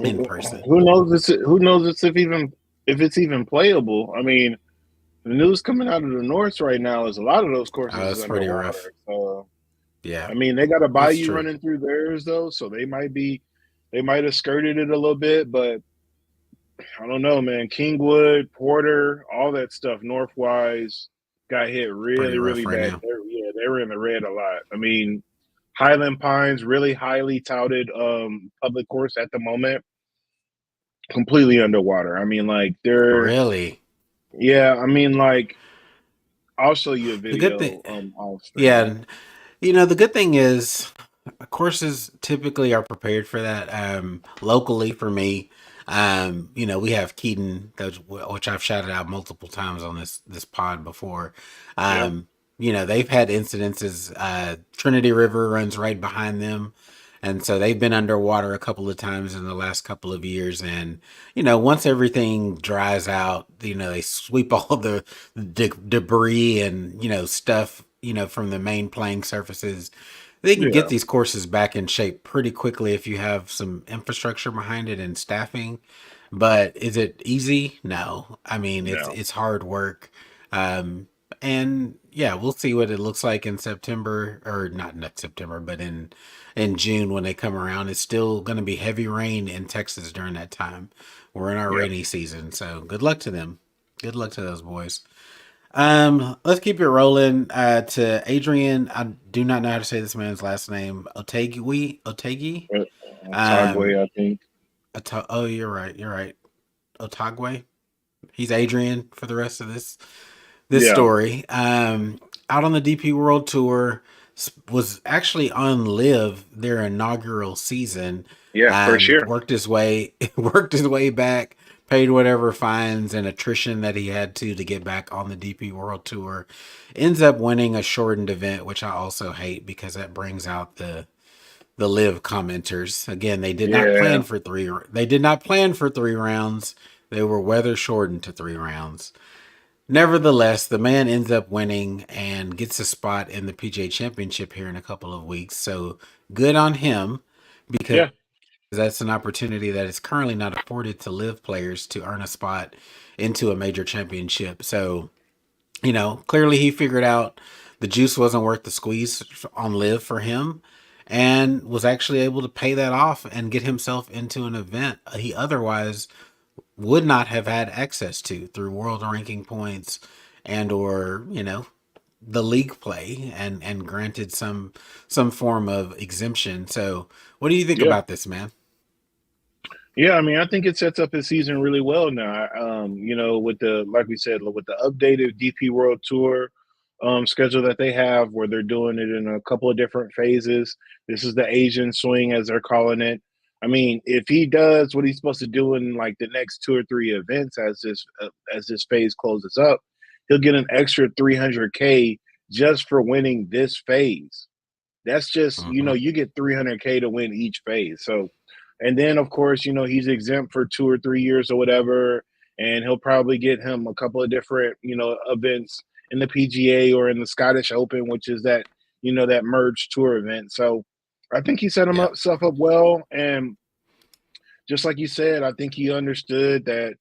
in person. Who knows? Who knows if it's even playable? I mean, the news coming out of the north right now is a lot of those Oh, courses is it's pretty rough. underwater. So Yeah, I mean, they got a it's bayou true. running through theirs though, so they might have skirted it a little bit, but I don't know, man. Kingwood, Porter, all that stuff northwise got hit Pretty really, really rough right bad. now. They were in the red a lot. I mean, Highland Pines, really highly touted public course at the moment, completely underwater. I mean, like they're Really? yeah. I mean, like I'll show you a The good thing, video off stream. yeah, you know, the good thing is courses typically are prepared for that. Locally for me, you know, we have Keaton, which I've shouted out multiple times on this pod before. Yep. Um, you know, they've had incidences. Trinity River runs right behind them. And so they've been underwater a couple of times in the last couple of years. And, you know, once everything dries out, you know, they sweep all the debris and, you know, stuff, you know, from the main playing surfaces. They can get Yeah. these courses back in shape pretty quickly if you have some infrastructure behind it and staffing. But is it easy? No. I mean, No. it's hard work. Um, and yeah, we'll see what it looks like in September, or not next September, but in June when they come around. It's still going to be heavy rain in Texas during that time. We're in our Yep. rainy season, so good luck to them. Good luck to those boys. Let's keep it rolling. To Adrian, I do not know how to say this man's last name. Otegi. Tagway, Um, I think. oh, you're right. You're right. Otagwe. He's Adrian for the rest of this Yeah. story. Out on the DP World Tour, was actually on Live their inaugural season. Yeah. First year. Worked his way worked his way back, paid whatever fines and attrition that he had to get back on the DP World Tour. Ends up winning a shortened event, which I also hate because that brings out the Live commenters. Again, they did not Yeah. plan for three. They did not plan for 3 rounds. They were weather shortened to 3 rounds. Nevertheless, the man ends up winning and gets a spot in the PGA Championship here in a couple of weeks. So good on him because Yeah. that's an opportunity that is currently not afforded to Live players to earn a spot into a major championship. So, you know, clearly he figured out the juice wasn't worth the squeeze on Live for him and was actually able to pay that off and get himself into an event he otherwise would not have had access to through world ranking points and or the league play and granted some form of exemption. So what do you think Yeah. about this, man? Yeah, I mean, I think it sets up his season really well now. With the like we said, with the updated DP World Tour schedule that they have, where they're doing it in a couple of different phases. This is the Asian swing, as they're calling it. I mean, if he does what he's supposed to do in like the next two or three events as this phase closes up, he'll get an extra 300K just for winning this phase. That's just, Hmm. you get 300K to win each phase. So, and then of course, he's exempt for 2 or 3 years or whatever, and he'll probably get him a couple of different, events in the PGA or in the Scottish Open, which is that merged tour event. So, I think he set Yeah. himself up well, and just like you said, I think he understood that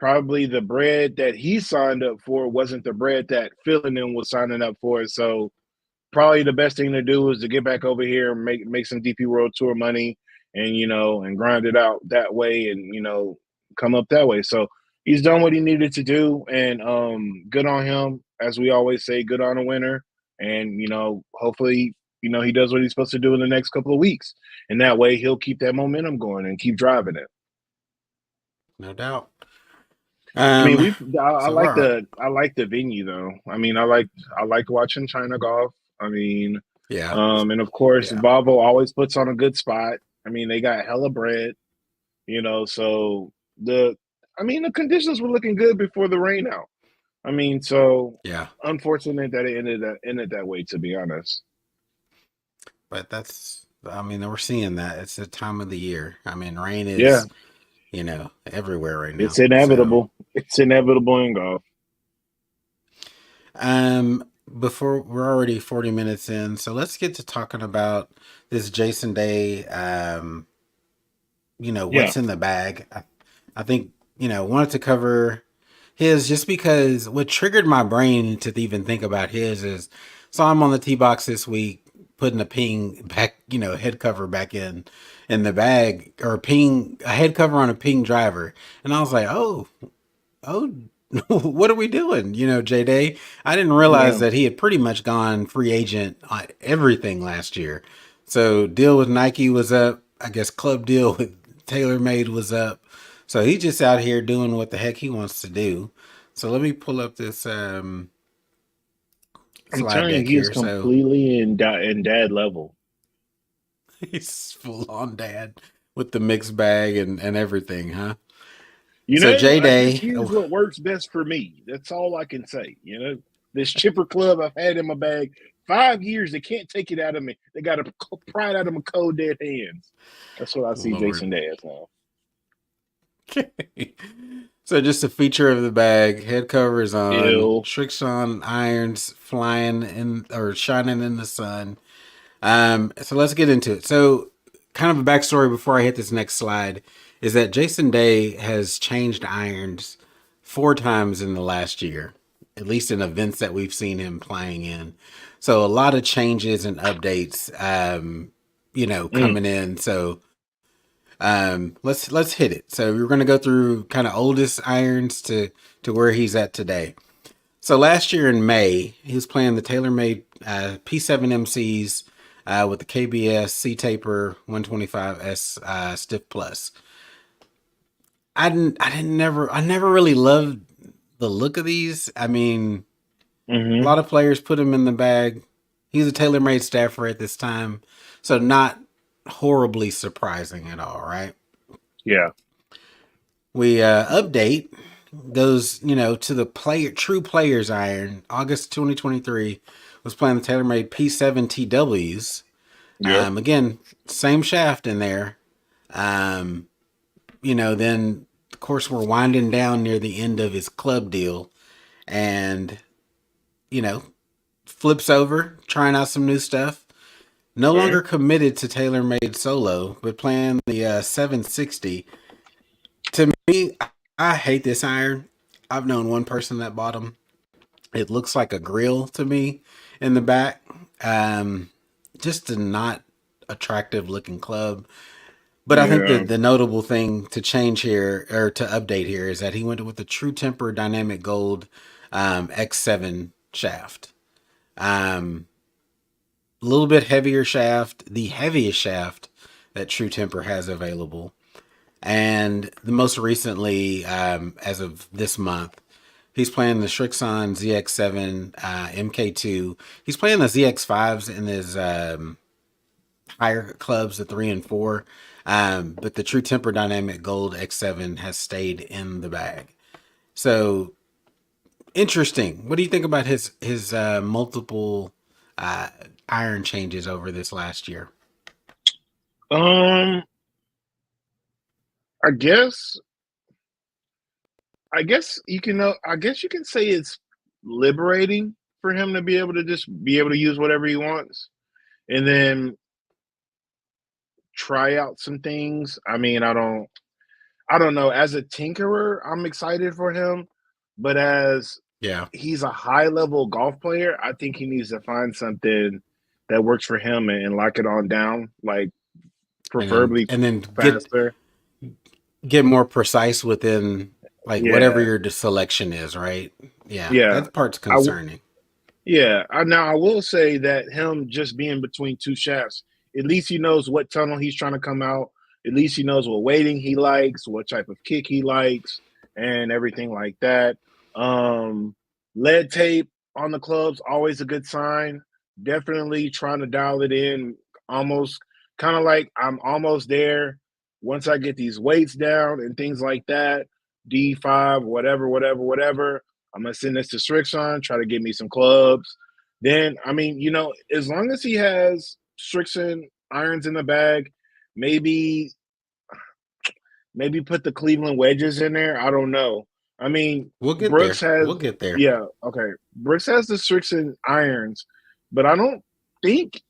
probably the bread that he signed up for wasn't the bread that Phil and them was signing up for. So probably the best thing to do is to get back over here and make some DP World Tour money, and and grind it out that way, and come up that way. So he's done what he needed to do, and good on him. As we always say, good on a winner. And hopefully he does what he's supposed to do in the next couple of weeks, and that way he'll keep that momentum going and keep driving it. No doubt. I mean, Um, I so like we're the venue though. I mean, I like watching China golf. I mean, yeah, and of course, yeah, Volvo always puts on a good spot. I mean, they got hella bread, so the the conditions were looking good before the rain out. I mean, so yeah. unfortunate that it ended that way, to be honest. But that's, I mean, we're seeing that it's the time of the year. I mean, rain Yeah, is, everywhere right it's now. So, inevitable. It's inevitable in golf. um, before we're already 40 minutes in, so let's get to talking about this Jason Day. Yeah. What's in the bag. I think, wanted to cover his just because what triggered my brain to even think about his is so I'm on the tee box this week putting a ping back, head cover back in the bag or a head cover on a ping driver. And I was like, oh, what are we doing? J Day. I didn't realize Yeah. that he had pretty much gone free agent on everything last year. So deal with Nike was up. I guess club deal with TaylorMade was up. So he's just out here doing what the heck he wants to do. So let me pull up this I'm slide telling you, deck he is here. So completely in dad level. he's full on dad with the mixed bag and everything, huh? You So know, J I just Day, use what works best for me. That's all I can say. This chipper club I've had in my bag 5 years, they can't take it out of me. They got to pry it out of my cold dead hands. That's what I see Lord. Jason Day as now. Okay. So just a feature of the bag, head covers on, Ill. Srixon irons flying in or shining in the sun. So let's get into it. So kind of a backstory before I hit this next slide is that Jason Day has changed irons 4 times in the last year, at least in events that we've seen him playing in. So a lot of changes and updates, Mm, coming in. So let's hit it. So we're going to go through kind of oldest irons to where he's at today. So last year in May, he was playing the TaylorMade P7 MCs with the KBS C Taper 125S Stiff Plus. I never really loved the look of these. I mean, a hmm lot of players put him in the bag. He's a TaylorMade staffer at this time, so not horribly surprising at all, right? Yeah. We update goes, to the true players iron. August 2023 was playing the TaylorMade P7 TWs. Yep. Again, same shaft in there. Um, then of course we're winding down near the end of his club deal, and you know, flips over, trying out some new stuff. No Okay. longer committed to TaylorMade solo, but playing the 760. To me, I hate this iron. I've known one person that bought them. It looks like a grill to me in the back. Um, just a not attractive looking club. But I think Yeah. the notable thing to change here or to update here is that he went with the True Temper Dynamic Gold X7 shaft. A little bit heavier shaft, the heaviest shaft that True Temper has available. And the most recently, as of this month, he's playing the Srixon ZX7 MK2. He's playing the ZX5s in his higher clubs, the 3 and 4. But the True Temper Dynamic Gold X7 has stayed in the bag. So interesting. What do you think about his multiple uh, iron changes over this last year? Um, I guess I guess you can say it's liberating for him to be able to just be able to use whatever he wants and then try out some things. I mean, I don't know. As a tinkerer, I'm excited for him, but as Yeah. he's a high level golf player, I think he needs to find something that works for him and lock it on down, like preferably And then faster. get more precise within like whatever Yeah, your selection is, right? Yeah, yeah. that part's I w- concerning. yeah. Now I will say that him just being between two shafts, at least he knows what tunnel he's trying to come out. At least he knows what weighting he likes, what type of kick he likes, and everything like that. Um, Lead tape on the clubs always a good sign. Definitely trying to dial it in. Almost kind of like I'm almost there. Once I get these weights down and things like that, D5, whatever, whatever, whatever. I'm gonna send this to Strixon, try to get me some clubs. Then, I mean, as long as he has Strixon irons in the bag, maybe put the Cleveland wedges in there. I don't know. I mean, We'll get Brooks there. has We'll get there. yeah, okay. Brooks has the Strixon irons, but I don't think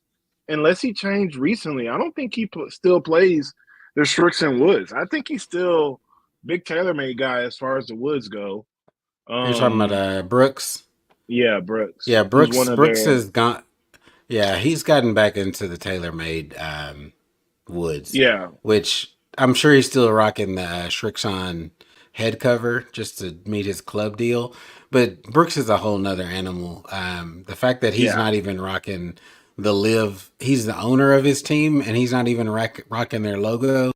unless he changed recently, I don't think he still plays the Strixon woods. I think he's still big TaylorMade guy as far as the woods go. You're talking about Um, Brooks. yeah, Brooks. Yeah, He's one of Brooks their has gone. Yeah, he's gotten back into the TaylorMade woods, yeah, which I'm sure he's still rocking the Srixon head cover just to meet his club deal. But Brooks is a whole nother animal. The fact that he's yeah, not even rocking the live, he's the owner of his team and he's not even rocking their logo.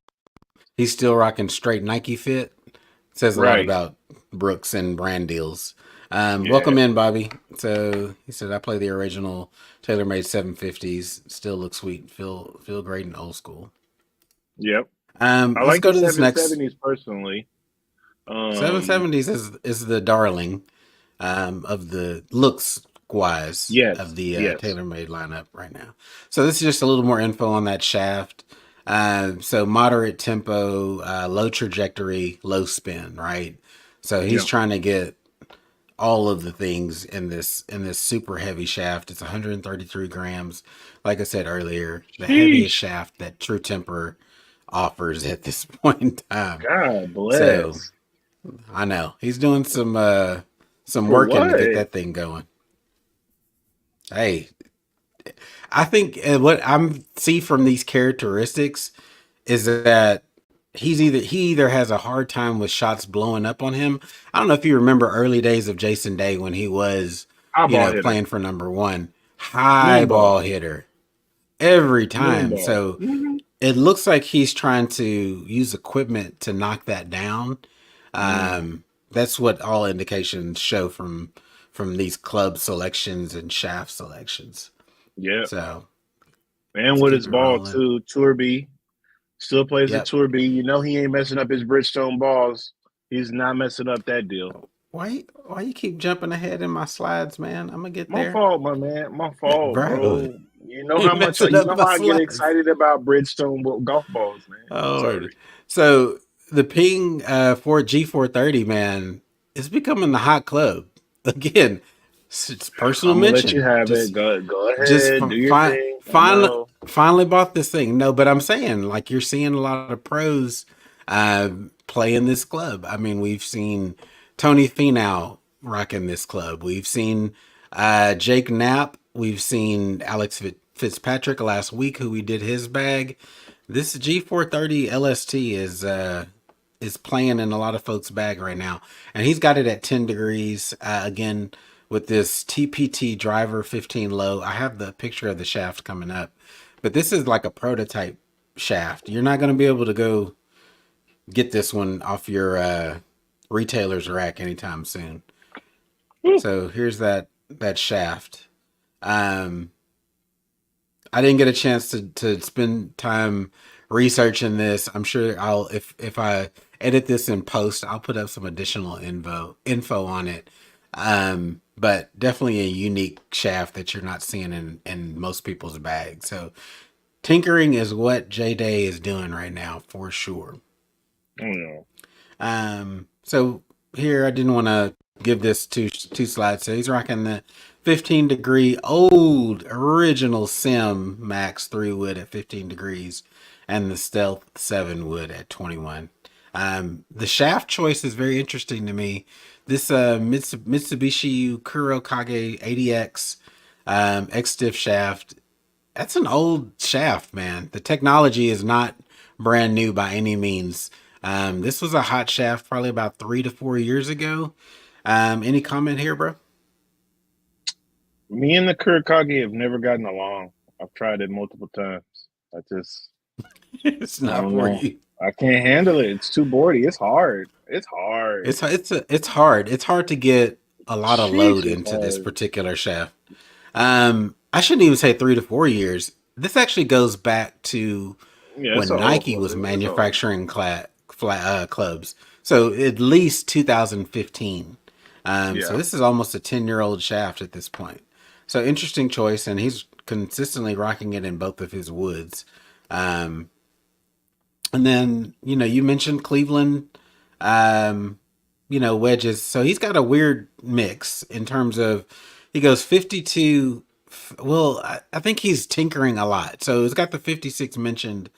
He's still rocking straight Nike fit. Says a lot right. about Brooks and brand deals. Yeah, Welcome in, Bobby. So he said, I play the original TaylorMade 750s. Still look sweet. Feel great and old school. yep. I Let's like go the to this next. 770s personally. Um, 770s is the darling of the looks wise of yes, the yes, TaylorMade lineup right now. So this is just a little more info on that shaft. So moderate tempo, low trajectory, low spin, right? So he's yep. trying to get all of the things in this super heavy shaft. It's 133 grams. Like I said earlier, the heaviest Sheesh. shaft that True Temper offers at this point in time. God So bless. I know he's doing some For working to get what? that thing going. Hey, I think what I'm see from these characteristics is that he either has a hard time with shots blowing up on him. I don't know if you remember early days of Jason Day when he was, Eyeball hitter. playing for number one, high Moonball. ball hitter every time. Moonball. So it looks like he's trying to use equipment to knock that down. Mm, That's what all indications show from these club selections and shaft selections. yep. So And let's with keep his it ball rolling. too. Tour B. Still plays the Yep. Tour B. You know he ain't messing up his Bridgestone balls. He's not messing up that deal. Why you keep jumping ahead in my slides, man? I'm gonna get My there. fault, my man. My fault, Bro, bro. You know you how much messing you up know my how I get slides. excited about Bridgestone golf balls, man. I'm Oh, sorry. so the Ping for G430, man, is becoming the hot club again. It's personal I'm gonna let you mention. have it. Go Just ahead, do your thing. I know. finally bought this thing. No, but I'm saying like you're seeing a lot of pros play in this club. I mean, we've seen Tony Finau rocking this club. We've seen Jake Knapp. We've seen Fitzpatrick last week, who we did his bag. This G430 LST is playing in a lot of folks' bag right now, and he's got it at 10 degrees. Again, with this TPT driver 15 low. I have the picture of the shaft coming up, but this is like a prototype shaft. You're not going to be able to go get this one off your retailer's rack anytime soon. So here's that shaft. Um, I didn't get a chance to spend time researching this. I'm sure I'll if I edit this in post, I'll put up some additional info on it. But definitely a unique shaft that you're not seeing in most people's bags. So tinkering is what J Day is doing right now for sure. Oh, So here I didn't want to give this two slides. So he's rocking the 15 degree old original Sim Max 3 wood at 15 degrees and the Stealth 7 wood at 21. The shaft choice is very interesting to me. This Mitsubishi Kurokage 80X X stiff shaft, that's an old shaft, man. The technology is not brand new by any means. This was a hot shaft probably about 3 to 4 years ago. Any comment here, bro? me and the Kurokage have never gotten along. I've tried it multiple times. I just, It's I not don't for know. you. I can't handle it. It's too boardy. It's hard. It's hard. It's hard. It's hard to get a lot of load Sheesh, it's into this hard. particular shaft. I shouldn't even say 3 to 4 years. This actually goes back to Yeah, it's when an old Nike club. was It's old. manufacturing clubs. So at least 2015. So Yeah. this is almost a 10-year-old shaft at this point. So interesting choice, and he's consistently rocking it in both of his woods. Um, and then you mentioned Cleveland, um, wedges. So he's got a weird mix in terms of he goes 52. Well, I think he's tinkering a lot. So he's got the 56 mentioned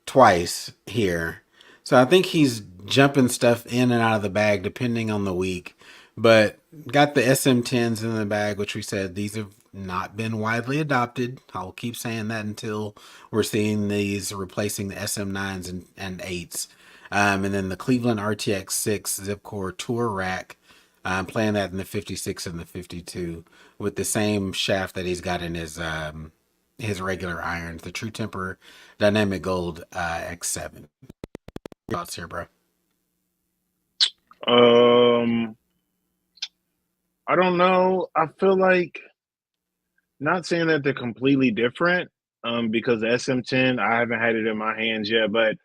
twice here. So I think he's jumping stuff in and out of the bag depending on the week. But got the SM10s in the bag, which we said these have not been widely adopted. I'll keep saying that until we're seeing these replacing the SM9s and 8s. And then the Cleveland RTX 6 Zipcore Tour Rack. I'm playing that in the 56 and the 52 with the same shaft that he's got in his regular irons, the True Temper Dynamic Gold X7. Thoughts here, bro? Um, I don't know. I feel like not saying that they're completely different, because the SM10, I haven't had it in my hands yet, but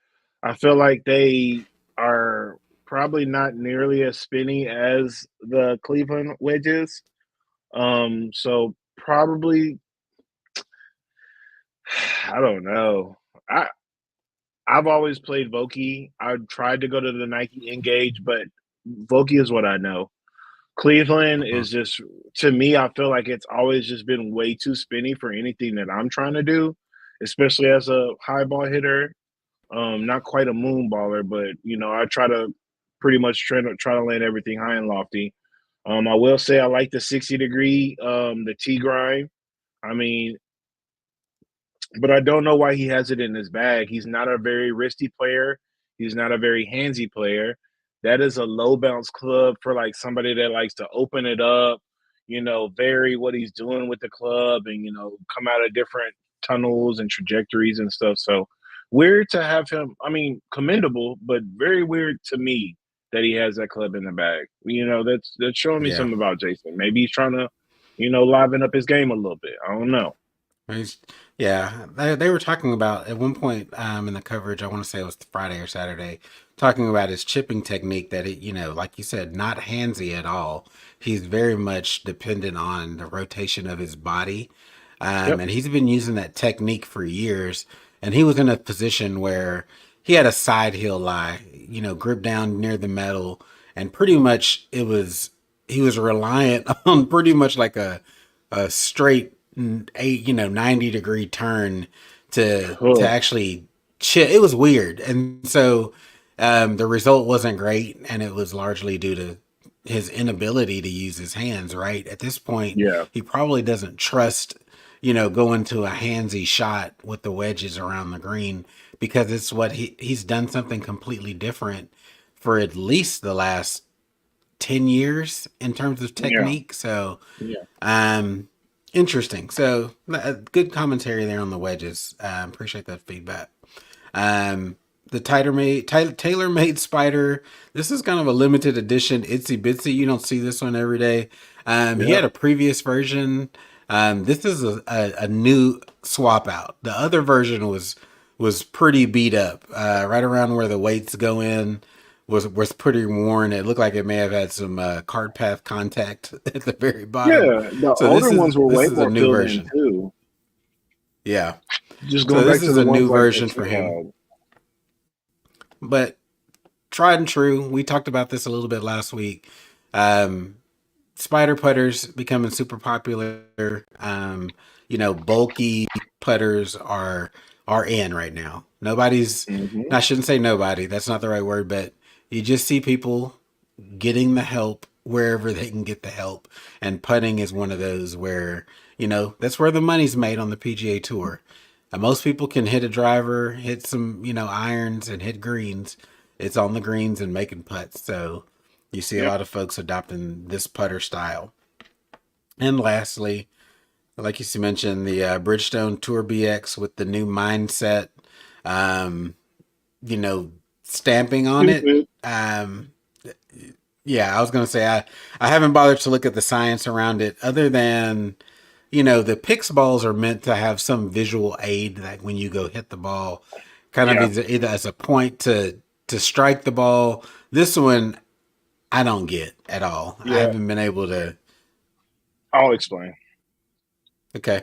I feel like they are probably not nearly as spinny as the Cleveland wedges. So probably, I don't know. I I've always played Vokey. I tried to go to the Nike Engage, but Vokey is what I know. Cleveland Uh-huh. is just, to me, I feel like it's always just been way too spinny for anything that I'm trying to do, especially as a high ball hitter. Not quite a moon baller, but I try to pretty much try to land everything high and lofty. I will say I like the 60 degree, the T grind. I mean, but I don't know why he has it in his bag. He's not a very wristy player. He's not a very handsy player. That is a low bounce club for like somebody that likes to open it up, vary what he's doing with the club and, come out of different tunnels and trajectories and stuff. So weird to have him. I mean, commendable, but very weird to me that he has that club in the bag. That's showing me Yeah. something about Jason. Maybe he's trying to, liven up his game a little bit. I don't know. He's- yeah. They were talking about at one point in the coverage, I want to say it was Friday or Saturday, talking about his chipping technique that like you said, not handsy at all. He's very much dependent on the rotation of his body. Yep. And he's been using that technique for years. And he was in a position where he had a side heel lie, grip down near the metal, and pretty much he was reliant on pretty much like a straight 90-degree turn to Huh. actually chip. It was weird, and so the result wasn't great, and it was largely due to his inability to use his hands. Right at this point, Yeah. he probably doesn't trust going to a handsy shot with the wedges around the green because it's what he's done something completely different for at least the last 10 years in terms of Yeah. technique. So, Yeah. um, interesting. So, good commentary there on the wedges. Appreciate that feedback. Um, the tailor made spider. This is kind of a limited edition, itsy bitsy. You don't see this one every day. He Yeah. had a previous version. This is a new swap out. The other version was pretty beat up. Right around where the weights go in was pretty worn. It looked like it may have had some card path contact at the very bottom. Yeah. The So older ones were this way is a more new filled in version. too. Yeah. Just So going this back to is the a new ones like that version you for him. had. But tried and true. We talked about this a little bit last week. Um, Spider putters becoming super popular. Bulky putters are in right now. Nobody's. Hmm. I shouldn't say nobody. That's not the right word, but you just see people getting the help wherever they can get the help, and putting is one of those where that's where the money's made on the PGA Tour. Most people can hit a driver, hit some irons, and hit greens. It's on the greens and making putts. So you see a Yep. lot of folks adopting this putter style. And lastly, like you mentioned, the Bridgestone Tour BX with the new mindset, um, you know, stamping on it. Stupid. Yeah, I was going to say I haven't bothered to look at the science around it other than, the Pix balls are meant to have some visual aid that when you go hit the ball, kind of Yeah. either as a point to strike the ball. This one I don't get at all. I Yeah. haven't been able to. I'll explain. Okay.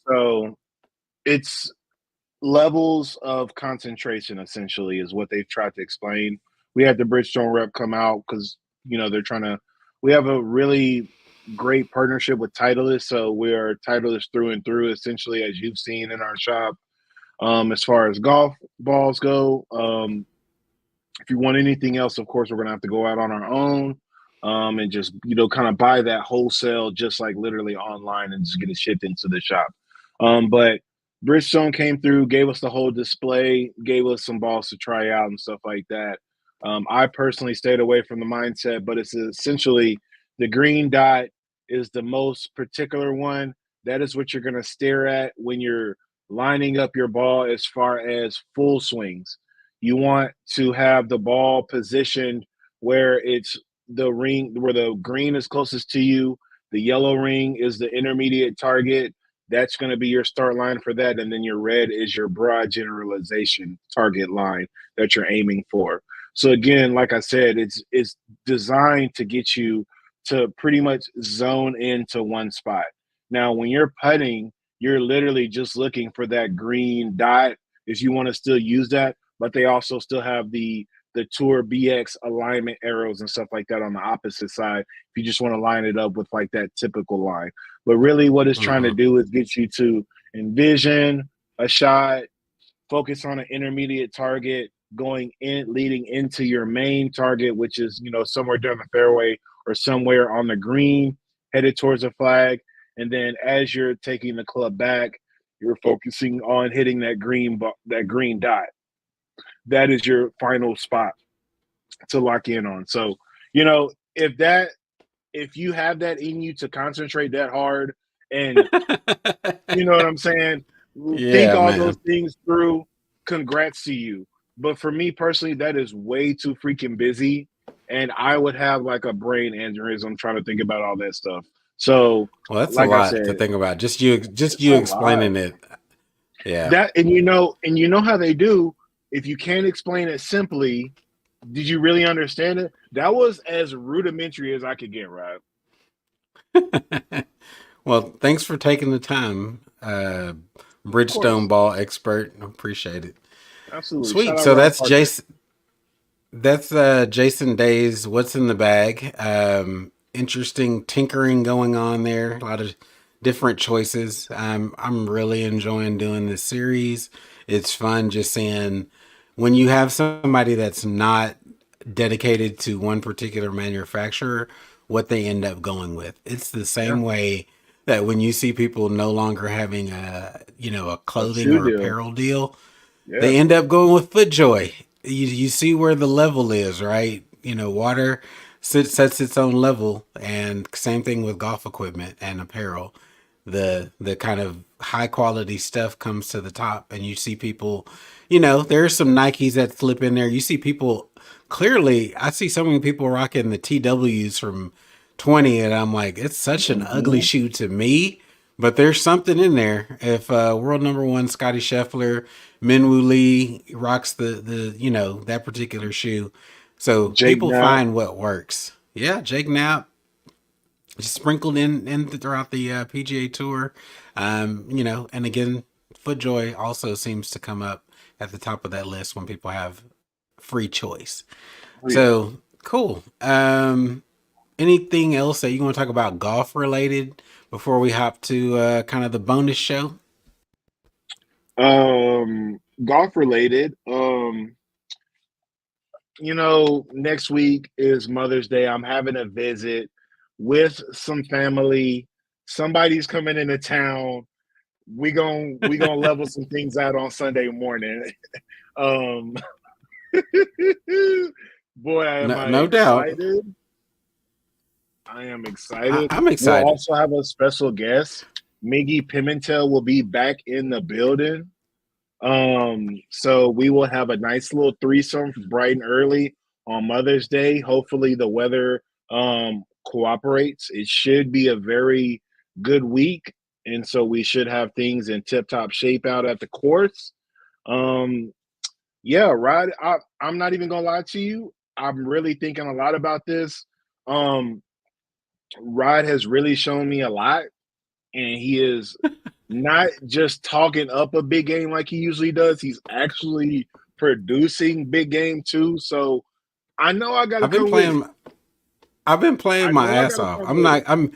So it's levels of concentration essentially is what they've tried to explain. We had the Bridgestone rep come out because they're trying to. We have a really great partnership with Titleist, so we are Titleist through and through. Essentially, as you've seen in our shop, as far as golf balls go. If you want anything else, of course, we're gonna have to go out on our own. And just kind of buy that wholesale, just like literally online, and just get it shipped into the shop. But Bridgestone came through, gave us the whole display, gave us some balls to try out and stuff like that. I personally stayed away from the mindset, but it's essentially the green dot is the most particular one. That is what you're going to stare at when you're lining up your ball as far as full swings. You want to have the ball positioned where it's the ring, where the green is closest to you. The yellow ring is the intermediate target. That's going to be your start line for that. And then your red is your broad generalization target line that you're aiming for. So again, like I said, it's designed to get you to pretty much zone into one spot. Now, when you're putting, you're literally just looking for that green dot if you want to still use that, but they also still have the Tour BX alignment arrows and stuff like that on the opposite side if you just want to line it up with like that typical line. But really what it's trying to Mm-hmm. do is get you to envision a shot, focus on an intermediate target, going in, leading into your main target, which is, somewhere down the fairway or somewhere on the green, headed towards a flag. And then as you're taking the club back, you're focusing on hitting that green dot. That is your final spot to lock in on. So, if you have that in you to concentrate that hard and you know what I'm saying, think Yeah, all those man. things through, congrats to you. But for me personally, that is way too freaking busy. And I would have like a brain aneurysm trying to think about all that stuff. So, Well, that's a like I lot to said, think about. Just it's a you lot. explaining it. Yeah. That and you know how they do. If you can't explain it simply, did you really understand it? That was as rudimentary as I could get, right? Well, thanks for taking the time, Of Bridgestone course. ball expert. Appreciate it. Absolutely. Shout Sweet. out So Rob that's Parker. Jason. That's Jason Day's "What's in the Bag." Interesting tinkering going on there. A lot of different choices. I'm really enjoying doing this series. It's fun just seeing when you have somebody that's not dedicated to one particular manufacturer, what they end up going with. It's the Yeah. same way that when you see people no longer having a A clothing shoe or deal. apparel deal, Yeah. they end up going with FootJoy. You see where the level is, right? You know, water sets its own level, and same thing with golf equipment and apparel. The kind of high quality stuff comes to the top, and you see people. You know, there are some Nikes that slip in there. You see people clearly. I see so many people rocking the TWs from 20, and I'm like, it's such an ugly Hmm. shoe to me, but there's something in there. If world number one Scottie Scheffler, Minwoo Lee rocks the you know that particular shoe, so Jake people now. find what works. Yeah, Jake Knapp just sprinkled in throughout the PGA Tour, you know, and again, FootJoy also seems to come up at the top of that list when people have free choice. Oh yeah. So cool. Anything else that you want to talk about golf related before we hop to kind of the bonus show? Golf related. Next week is Mother's Day. I'm having a visit with some family. Somebody's coming into town. We gonna level some things out on Sunday morning. Um, boy, am No, I no doubt. excited! I am excited. I'm We'll excited. also have a special guest. Miggy Pimentel will be back in the building. So we will have a nice little threesome bright and early on Mother's Day. Hopefully the weather cooperates. It should be a very good week. And so we should have things in tip top shape out at the course. Um, yeah, Rod, I'm not even gonna lie to you. I'm really thinking a lot about this. Um, Rod has really shown me a lot, and he is not just talking up a big game like he usually does. He's actually producing big game too. So I know I got to I've been come with it. playing. I've been playing I my know I ass got to off. come I'm with not. it. I'm.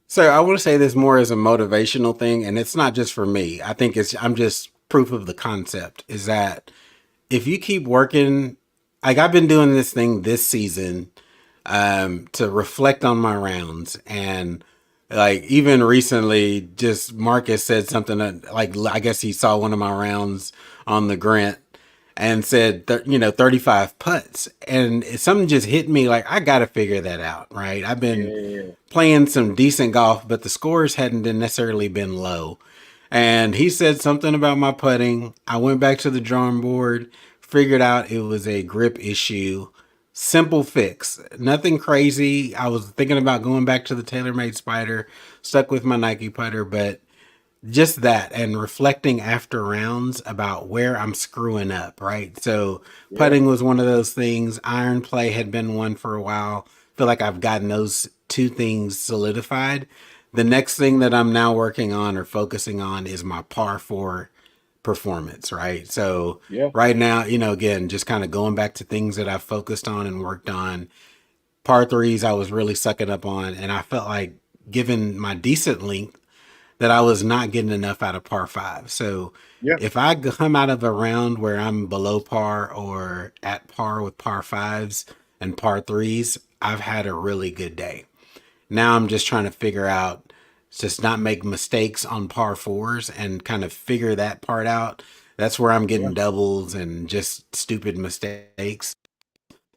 So I want to say this more as a motivational thing, and it's not just for me. I think it's. I'm just proof of the concept. Is that if you keep working, like I've been doing this thing this season, to reflect on my rounds, and like even recently, just Marcus said something that, like, I guess he saw one of my rounds on the Grant and said, 35 putts, and something just hit me like I got to figure that out, right? I've been Yeah, playing some decent golf, but the scores hadn't necessarily been low. And he said something about my putting. I went back to the drawing board, figured out it was a grip issue. Simple fix, nothing crazy. I was thinking about going back to the TaylorMade Spider, stuck with my Nike putter, but just that and reflecting after rounds about where I'm screwing up, right? So yeah, putting was one of those things. Iron play had been one for a while. Feel like I've gotten those two things solidified. The next thing that I'm now working on or focusing on is my par four performance, right? So yeah, right now, again, just kind of going back to things that I've focused on and worked on. Par threes, I was really sucking up on, and I felt like given my decent length, that I was not getting enough out of par five. So yeah, if I come out of a round where I'm below par or at par with par fives and par threes, I've had a really good day. Now I'm just trying to figure out, just not make mistakes on par fours and kind of figure that part out. That's where I'm yeah, getting doubles and just stupid mistakes.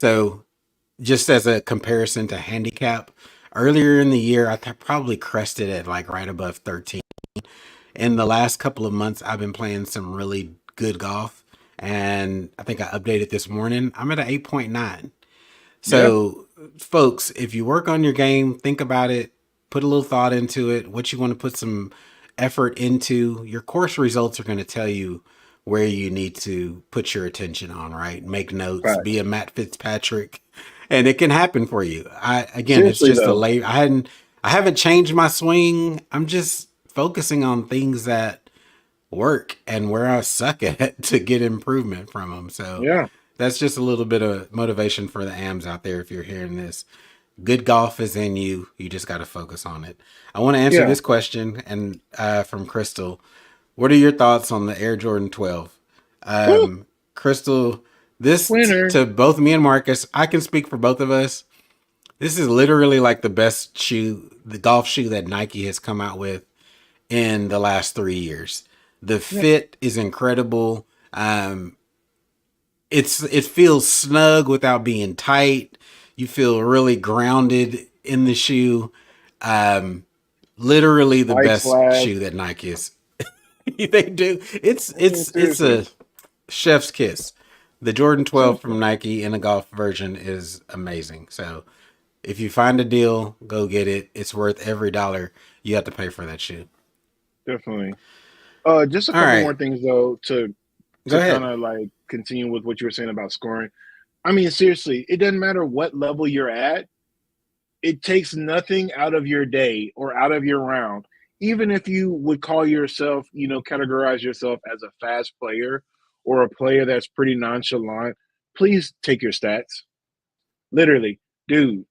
So just as a comparison to handicap, earlier in the year, I probably crested at like right above 13. In the last couple of months, I've been playing some really good golf. And I think I updated this morning. I'm at an 8.9. yeah, So, folks, if you work on your game, think about it, put a little thought into it, what you want to put some effort into, your course results are going to tell you where you need to put your attention on, right? Make notes, be facts. a Matt Fitzpatrick, and it can happen for you. Again, it's Seriously just a though, late. I haven't changed my swing. I'm just focusing on things that work and where I suck at to get improvement from them. So yeah, that's just a little bit of motivation for the AMs out there. If you're hearing this, good golf is in you. You just got to focus on it. I want to answer yeah. this question and from Crystal. What are your thoughts on the Air Jordan 12? Woo, Crystal, this winner. to both me and Marcus, I can speak for both of us. This is literally like the best shoe, the golf shoe that Nike has come out with in the last 3 years. The Yeah, fit is incredible. Um, it feels snug without being tight. You feel really grounded in the shoe. Um, Literally the Light best slash. shoe that Nike is. They do. It's I mean, it's seriously, a chef's kiss. The Jordan 12 seriously, from Nike in a golf version is amazing. So if you find a deal, go get it. It's worth every dollar you have to pay for that shoe. definitely. Just a All couple right, more things though go to kind ahead. of like continue with what you were saying about scoring. I mean, seriously, it doesn't matter what level you're at. It takes nothing out of your day or out of your round. Even if you would call yourself, categorize yourself as a fast player or a player that's pretty nonchalant, please take your stats. Literally, dude,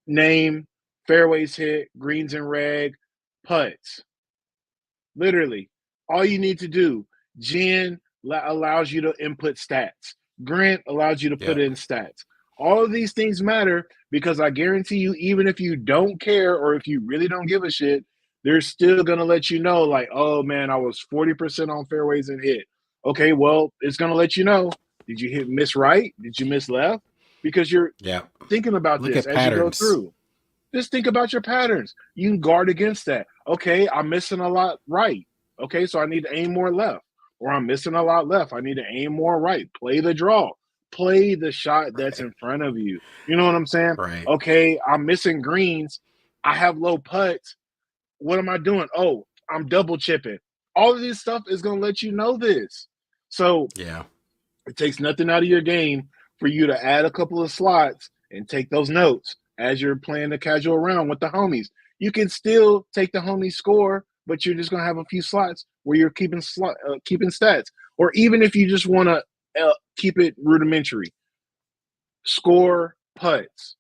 name, fairways hit, greens and reg, putts. Literally, all you need to do. Jen allows you to input stats. Grant allows you to put Yep. in stats. All of these things matter because I guarantee you, even if you don't care or if you really don't give a shit, they're still gonna let you know, like, oh man, I was 40% on fairways and hit. Okay, well, it's gonna let you know. Did you hit miss right? Did you miss left? Because you're Yep. thinking about Look this at as you go patterns. through. Just think about your patterns. You can guard against that. Okay, I'm missing a lot right. Okay, so I need to aim more left. Or I'm missing a lot left. I need to aim more right. Play the draw. Play the shot that's Right. in front of you. You know what I'm saying? Right. Okay, I'm missing greens. I have low putts. What am I doing? Oh, I'm double chipping. All of this stuff is going to let you know this. So Yeah. it takes nothing out of your game for you to add a couple of slots and take those notes as you're playing the casual round with the homies. You can still take the homie score, but you're just gonna have a few slots where you're keeping stats. Or even if you just want to keep it rudimentary, score putts.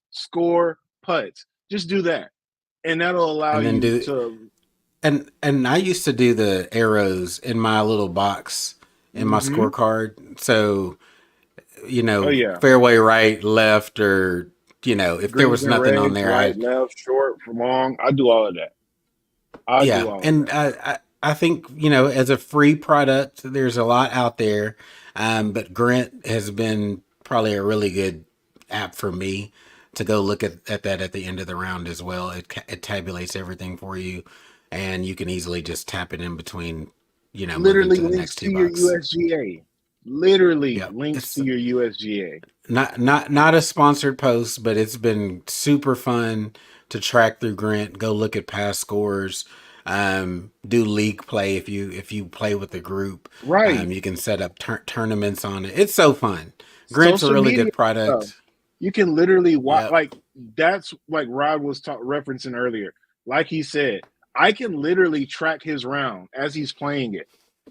Just do that, and that'll allow And then you do to. and I used to do the arrows in my little box in my Mm-hmm. scorecard. So, Oh yeah, fairway right, left, or if there greens was and nothing on regs, there, right, left, short, long. I do all of that. I do yeah. all of And that. I think, as a free product, there's a lot out there. But Grant has been probably a really good app for me to go look at that at the end of the round as well. It tabulates everything for you, and you can easily just tap it in between, moving Literally to the links next to tee your box. USGA. Literally Yeah, links it's to your USGA. not a sponsored post, but it's been super fun to track through Grant. Go look at past scores. Do league play if you play with the group. Right. You can set up tournaments on it. It's so fun. Grant's a Social really media good stuff. product. You can literally watch, Yep. like, that's like Rod was referencing earlier. Like he said, I can literally track his round as he's playing it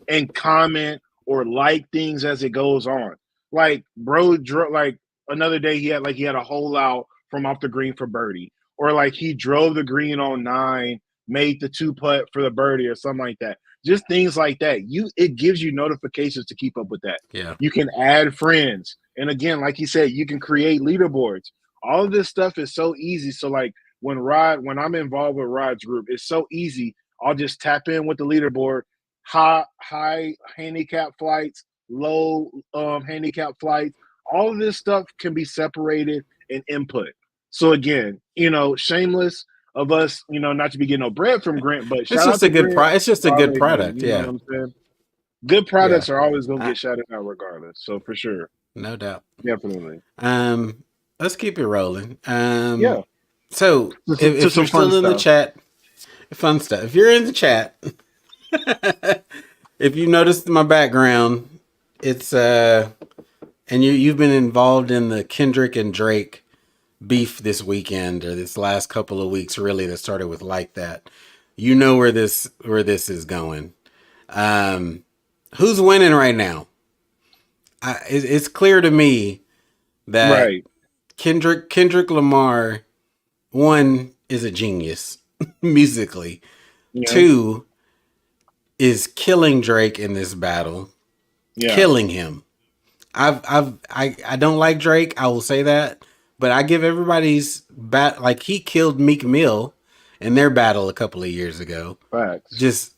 and comment or like things as it goes on. Like, bro, like another day he had a hole out from off the green for birdie, or like he drove the green on 9, made the 2 putt for the birdie or something like that. Just things like that. It gives you notifications to keep up with that. Yeah. You can add friends, and again, like he said, you can create leaderboards. All of this stuff is so easy. So like when I'm involved with Rod's group, it's so easy. I'll just tap in with the leaderboard, high handicap flights, low handicap flights. All of this stuff can be separated and input. So again, shameless of us, not to be getting no bread from Grant, but It's shout out just a to good Grant It's just a for good always, product. you know what Yeah. I'm saying? Good Yeah. products are always gonna I, get shouted out regardless. So for sure, no doubt. definitely, Um, let's keep it rolling. yeah. So To if you're some fun still in the stuff. chat, fun stuff. If you're in the chat, if you noticed my background, it's and you've been involved in the Kendrick and Drake beef this weekend or this last couple of weeks, really, that started with like that. You know where this is going. Um, who's winning right now? It's clear to me that Right. Kendrick Lamar, one, is a genius musically. Yeah. Two, is killing Drake in this battle, Yeah. killing him. I don't like Drake. I will say that, but I give everybody's like he killed Meek Mill in their battle a couple of years ago. Facts. Just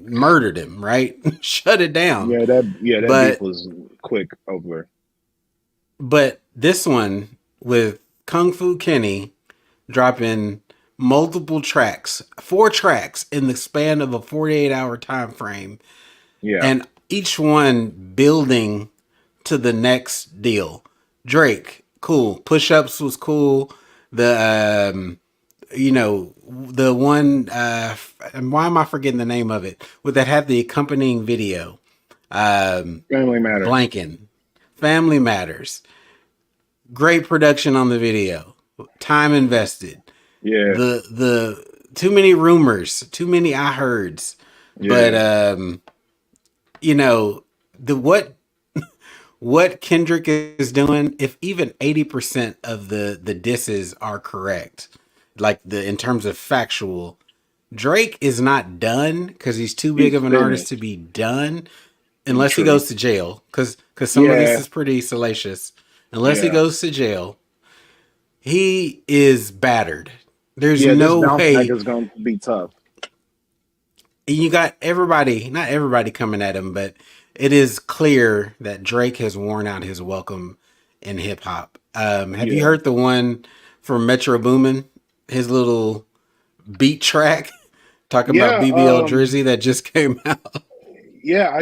murdered him, right? Shut it down. That beef But was quick over. but this one with Kung Fu Kenny dropping multiple tracks, 4 tracks in the span of a 48-hour time frame, Yeah. and each one building to the next deal. Drake, cool. Push-ups was cool. The the one and why am I forgetting the name of it? With that had the accompanying video. Family Matters. Blanking. Family Matters. Great production on the video. Time invested. Yeah. The too many rumors, too many I heards. Yeah. But the what Kendrick is doing, if even 80% of the disses are correct, like in terms of factual, Drake is not done because he's too big of an artist to be done unless he goes to jail. Because some of this is pretty salacious. Unless he goes to jail, he is battered. There's no way. It's going to be tough. And you got not everybody coming at him, but it is clear that Drake has worn out his welcome in hip hop. Have you heard the one from Metro Boomin? His little beat track talking about BBL Drizzy that just came out. Yeah, I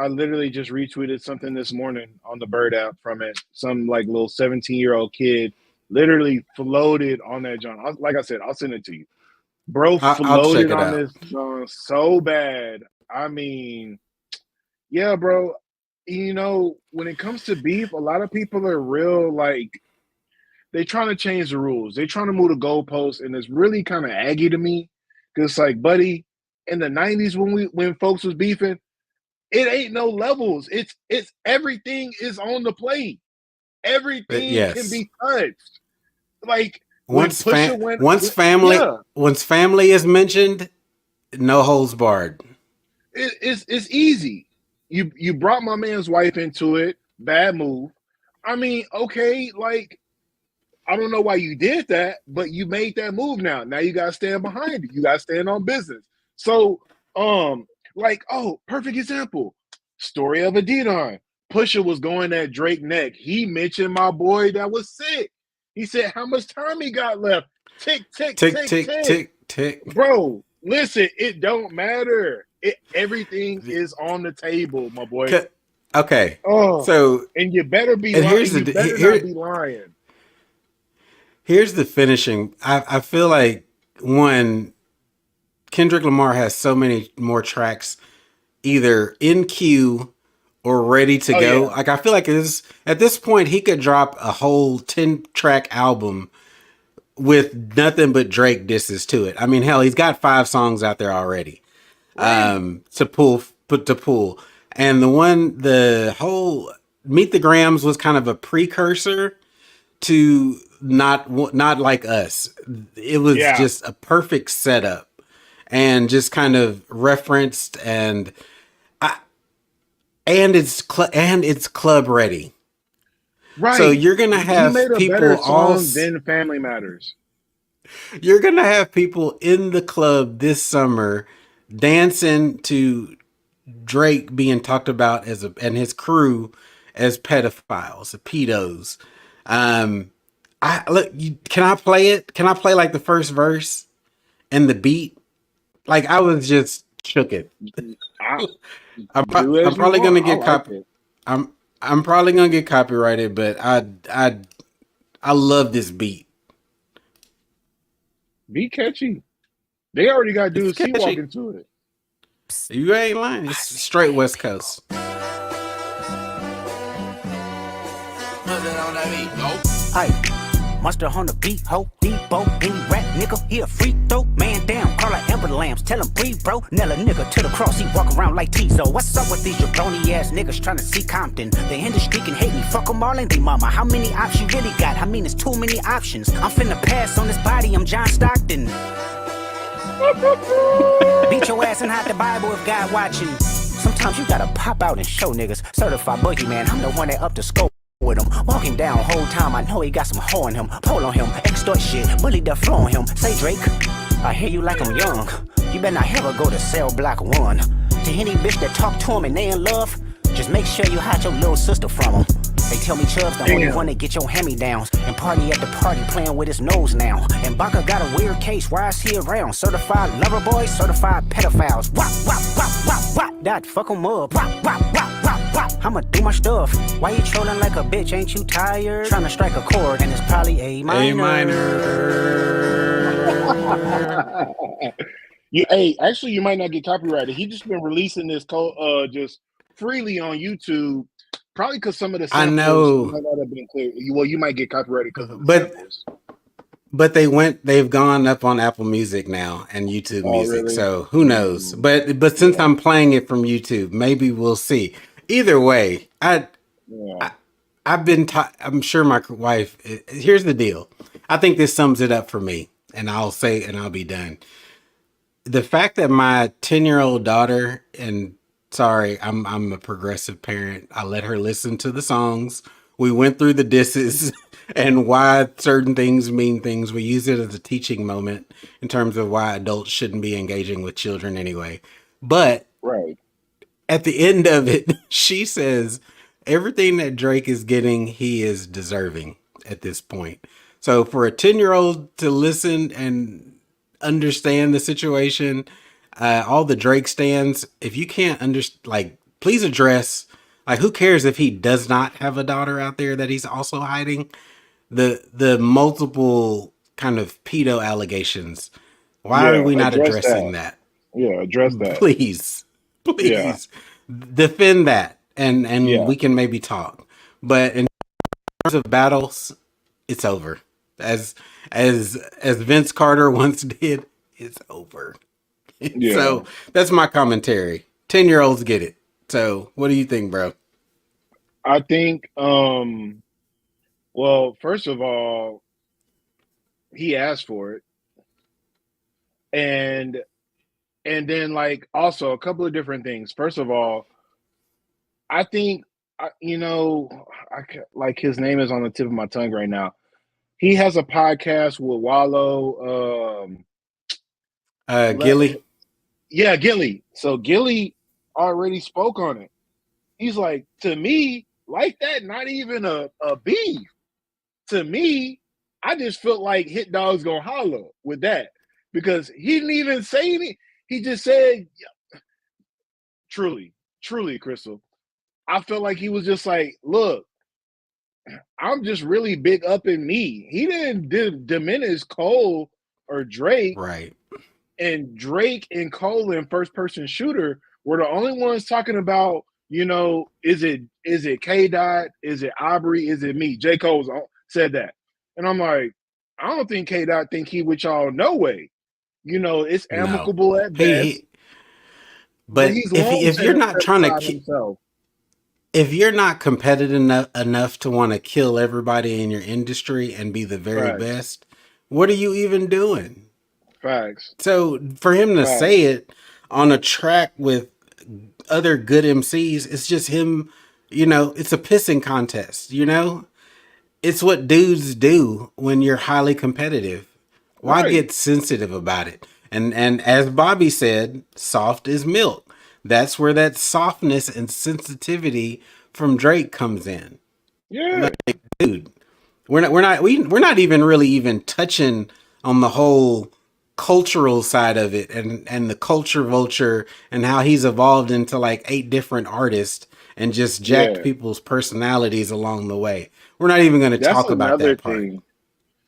literally just retweeted something this morning on the Bird app from it. Some like little 17-year-old kid literally floated on that John. Like I said, I'll send it to you. Bro floated on this song so bad. I mean, yeah, bro. When it comes to beef, a lot of people are real like they trying to change the rules. They trying to move the goalposts, and it's really kind of aggy to me. Cause like, buddy, in the 90s when folks was beefing, it ain't no levels. It's everything is on the plate. Everything can be touched. Like once family is mentioned, no holds barred. It's easy. You brought my man's wife into it. Bad move. I mean, okay, like I don't know why you did that, but you made that move now. Now you gotta stand behind it. You gotta stand on business. So, perfect example. Story of a D-Don. Pusha was going at Drake neck. He mentioned my boy that was sick. He said how much time he got left. Tick, tick, tick, tick, tick, tick, tick. Bro, listen, it don't matter. Everything is on the table, my boy. Okay. So and you better be lying. You better not be lying. Here's the finishing. I feel like Kendrick Lamar has so many more tracks either in queue or ready to go. Yeah. Like I feel like at this point he could drop a whole 10-track album with nothing but Drake disses to it. I mean, hell, he's got 5 songs out there already. Right. To pull. And the whole Meet the Grams was kind of a precursor to not like us. It was just a perfect setup and just kind of referenced and it's club ready. Right. So you're going to have people all than Family Matters. You're going to have people in the club this summer dancing to Drake being talked about and his crew as pedophiles, pedos. Can I play it? Can I play like the first verse and the beat? Like I was just shook it. I'm probably gonna get I'm probably gonna get copyrighted, but I love this beat. Be catchy. They already got dudes walking to it. You ain't lying. It's straight West Coast. Aye, monster on the beat, ho, Debo, any rap nigga, he a free throw, man down, call like Amber Lambs, tell him breathe, bro, nail a nigga to the cross, he walk around like Tizo, what's up with these jabroni ass niggas trying to see Compton, the industry can hate me, fuck them all and they mama, how many options you really got, I mean it's too many options, I'm finna pass on this body, I'm John Stockton. Beat your ass and hide the Bible if God watching, sometimes you gotta pop out and show niggas, certified boogeyman, I'm the one that up the scope. With him, walking down whole time, I know he got some hoe in him, pull on him, extort shit, bully the flow on him, say Drake, I hear you like I'm young, You better not ever go to cell block 1. To any bitch that talk to him and they in love, just make sure you hide your little sister from him. They tell me Chubb's the only one that get your hand-me-downs and party at the party playing with his nose now. And Baca got a weird case, why is he around? Certified lover boys, certified pedophiles. Wop, wop, wop, wop, wop, that fuck 'em up. Wop, wop, wop, wop, wop, I'ma do my stuff. Why you trolling like a bitch, ain't you tired? Trying to strike a chord and it's probably A minor. Actually, you might not get copyrighted. He just been releasing this just freely on YouTube. Probably because some of the samples might not have been clear. Well, you might get copyrighted because of the samples. But they've gone up on Apple Music now and YouTube Music. Really? So who knows? But since I'm playing it from YouTube, maybe we'll see. Either way, I'm sure my wife. Here's the deal. I think this sums it up for me, and I'll be done. The fact that my 10-year-old daughter, and sorry, I'm a progressive parent. I let her listen to the songs. We went through the disses and why certain things mean things. We use it as a teaching moment in terms of why adults shouldn't be engaging with children anyway. But at the end of it, she says everything that Drake is getting, he is deserving at this point. So for a 10-year-old to listen and understand the situation, all the Drake stands, if you can't please address, who cares if he does not have a daughter out there that he's also hiding? The multiple kind of pedo allegations. Why are we not addressing that? Yeah, address that. Please defend that, and we can maybe talk. But in terms of battles, it's over. As Vince Carter once did, it's over. Yeah. So that's my commentary. 10-year-olds get it. So what do you think, bro? I think, well, first of all, he asked for it. And then also a couple of different things. First of all, I think, his name is on the tip of my tongue right now. He has a podcast with Wallow. Gilly. Yeah, Gilly. So Gilly already spoke on it. He's like, to me, like that, not even a beef. To me, I just felt like Hit Dog's gonna holler with that because he didn't even say anything. He just said, truly, Crystal. I felt like he was just like, look, I'm just really big up in me. He didn't diminish Cole or Drake. Right. And Drake and Cole in first person shooter were the only ones talking about, is it K-Dot? Is it Aubrey? Is it me? J. Cole said that. And I'm like, I don't think K-Dot think he with y'all no way. It's amicable at best. But if you're not trying to if you're not competitive enough to want to kill everybody in your industry and be the very best, what are you even doing? Facts. So for him to say it on a track with other good MCs, it's just him, it's a pissing contest, It's what dudes do when you're highly competitive. Why get sensitive about it? And as Bobby said, soft is milk. That's where that softness and sensitivity from Drake comes in. Yeah, dude, we're not even really touching on the whole cultural side of it and the culture vulture and how he's evolved into 8 different artists and just jacked people's personalities along the way. We're not even going to talk about that part.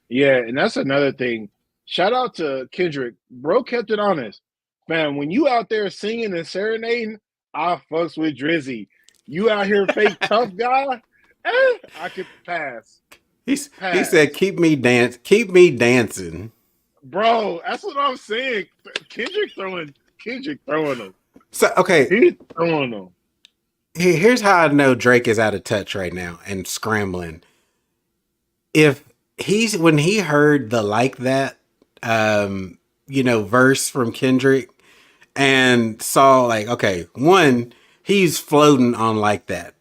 Yeah, and that's another thing. Shout out to Kendrick. Bro kept it honest. Fam, when you out there singing and serenading, I fucks with Drizzy. You out here fake tough guy, I could pass. He said, keep me dancing. Bro, that's what I'm saying. Kendrick throwing them. So, okay. He's throwing them. Here's how I know Drake is out of touch right now and scrambling. When he heard the like that, verse from Kendrick and saw okay, one, he's floating on like that.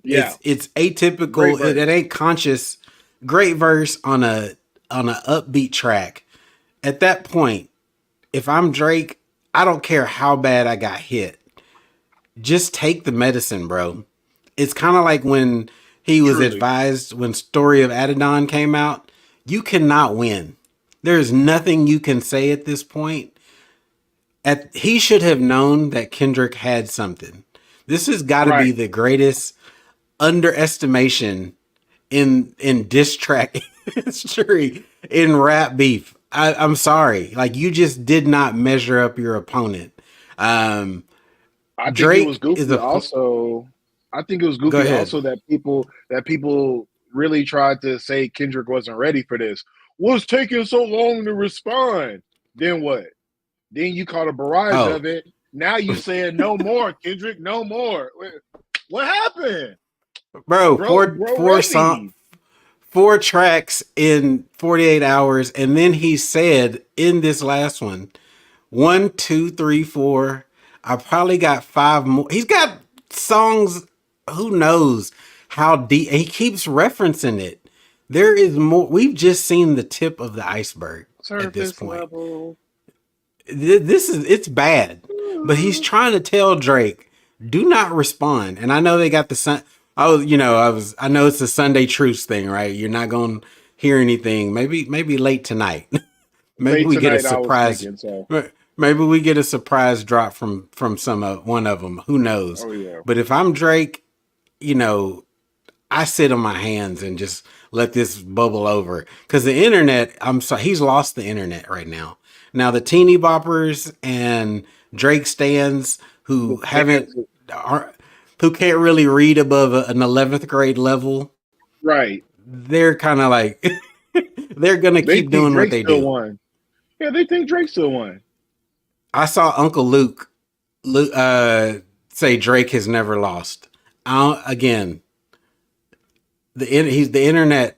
Yeah. It's atypical. It ain't conscious. Great verse on a upbeat track. At that point, if I'm Drake, I don't care how bad I got hit. Just take the medicine, bro. It's kind of like when he was Truly. advised when Story of Adidon came out. You cannot win. There's nothing you can say at this point. He should have known that Kendrick had something. This has got to be Right. the greatest underestimation in diss track history in rap beef. I'm sorry. Like, you just did not measure up your opponent. I think it was Drake is goofy a also. I think it was go goofy ahead. also that people really tried to say Kendrick wasn't ready for this. What's taking so long to respond? Then what? Then you caught a barrage Oh, of it. Now you saying no more, Kendrick, no more. What happened? bro, Bro ready. four tracks in 48 hours, and then he said in this last one, 1, 2, 3, 4. I probably got 5 more. He's got songs. Who knows how deep? He keeps referencing it. There is more. We've just seen the tip of the iceberg at this Surface point. level. It's bad, but he's trying to tell Drake, do not respond. And I know they got the sun. I know it's a Sunday truce thing, right? You're not going to hear anything. Maybe late tonight. Maybe Late we get a tonight, I was surprise. thinking so. Maybe we get a surprise drop from one of them. Who knows? Oh yeah. But if I'm Drake, I sit on my hands and just let this bubble over. Because the internet, I'm sorry, he's lost the internet right now. Now the teeny boppers and Drake stans who who can't really read above an 11th grade level, Right. they're kind of like they're gonna They keep think doing what Drake they still do. won. Yeah, they think Drake still won. I saw Uncle Luke say Drake has never lost. Again, the internet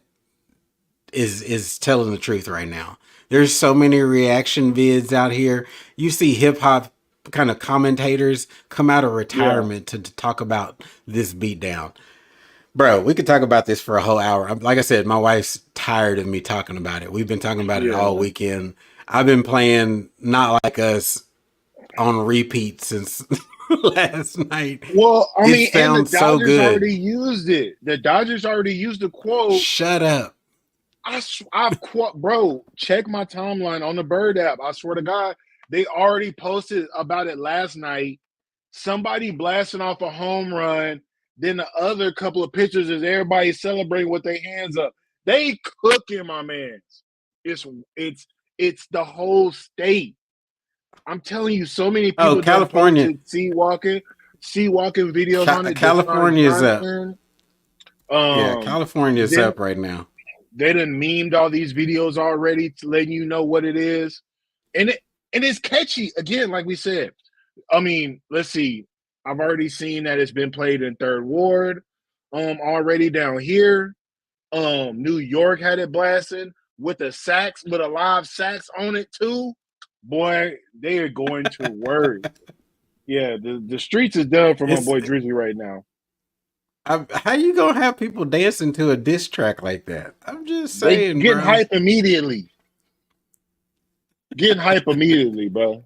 is telling the truth right now. There's so many reaction vids out here. You see hip hop kind of commentators come out of retirement to talk about this beatdown. Bro, we could talk about this for a whole hour. Like I said, my wife's tired of me talking about it. We've been talking about it all Yeah. weekend. I've been playing Not Like Us on repeat since last night. Well, I It mean, and the sounds so Dodgers good. already used it. The Dodgers already used the quote. Shut up. Bro, check my timeline on the Bird app. I swear to God, they already posted about it last night. Somebody blasting off a home run. Then the other couple of pictures is everybody celebrating with their hands up. They cooking, my man. It's the whole state. I'm telling you, so many people Oh, done California. posted sea walking videos on it. California's up. Yeah, Um, California's then up right now. they done memed all these videos already to letting you know what it is. And it's catchy. Again, like we said. I mean, let's see. I've already seen that it's been played in Third Ward already down here. New York had it blasting with a live sax on it too. Boy, they are going to work. Yeah, the streets is done for my boy Drizzy right now. How you gonna have people dancing to a diss track like that? I'm just They saying, getting bro. hype immediately. Getting hype immediately, bro.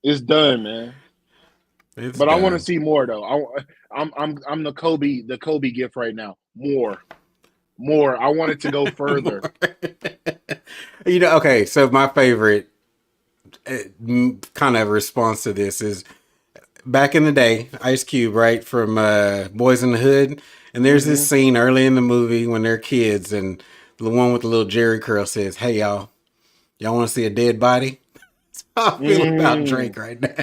It's done, man. But I want to see more though. I'm the Kobe gift right now. More. I want it to go further. Okay, so my favorite kind of response to this is back in the day, Ice Cube, right, from Boys in the Hood, and there's this scene early in the movie when they're kids, and the one with the little Jerry curl says, "Hey y'all want to see a dead body?" That's how I feel about Drake right now.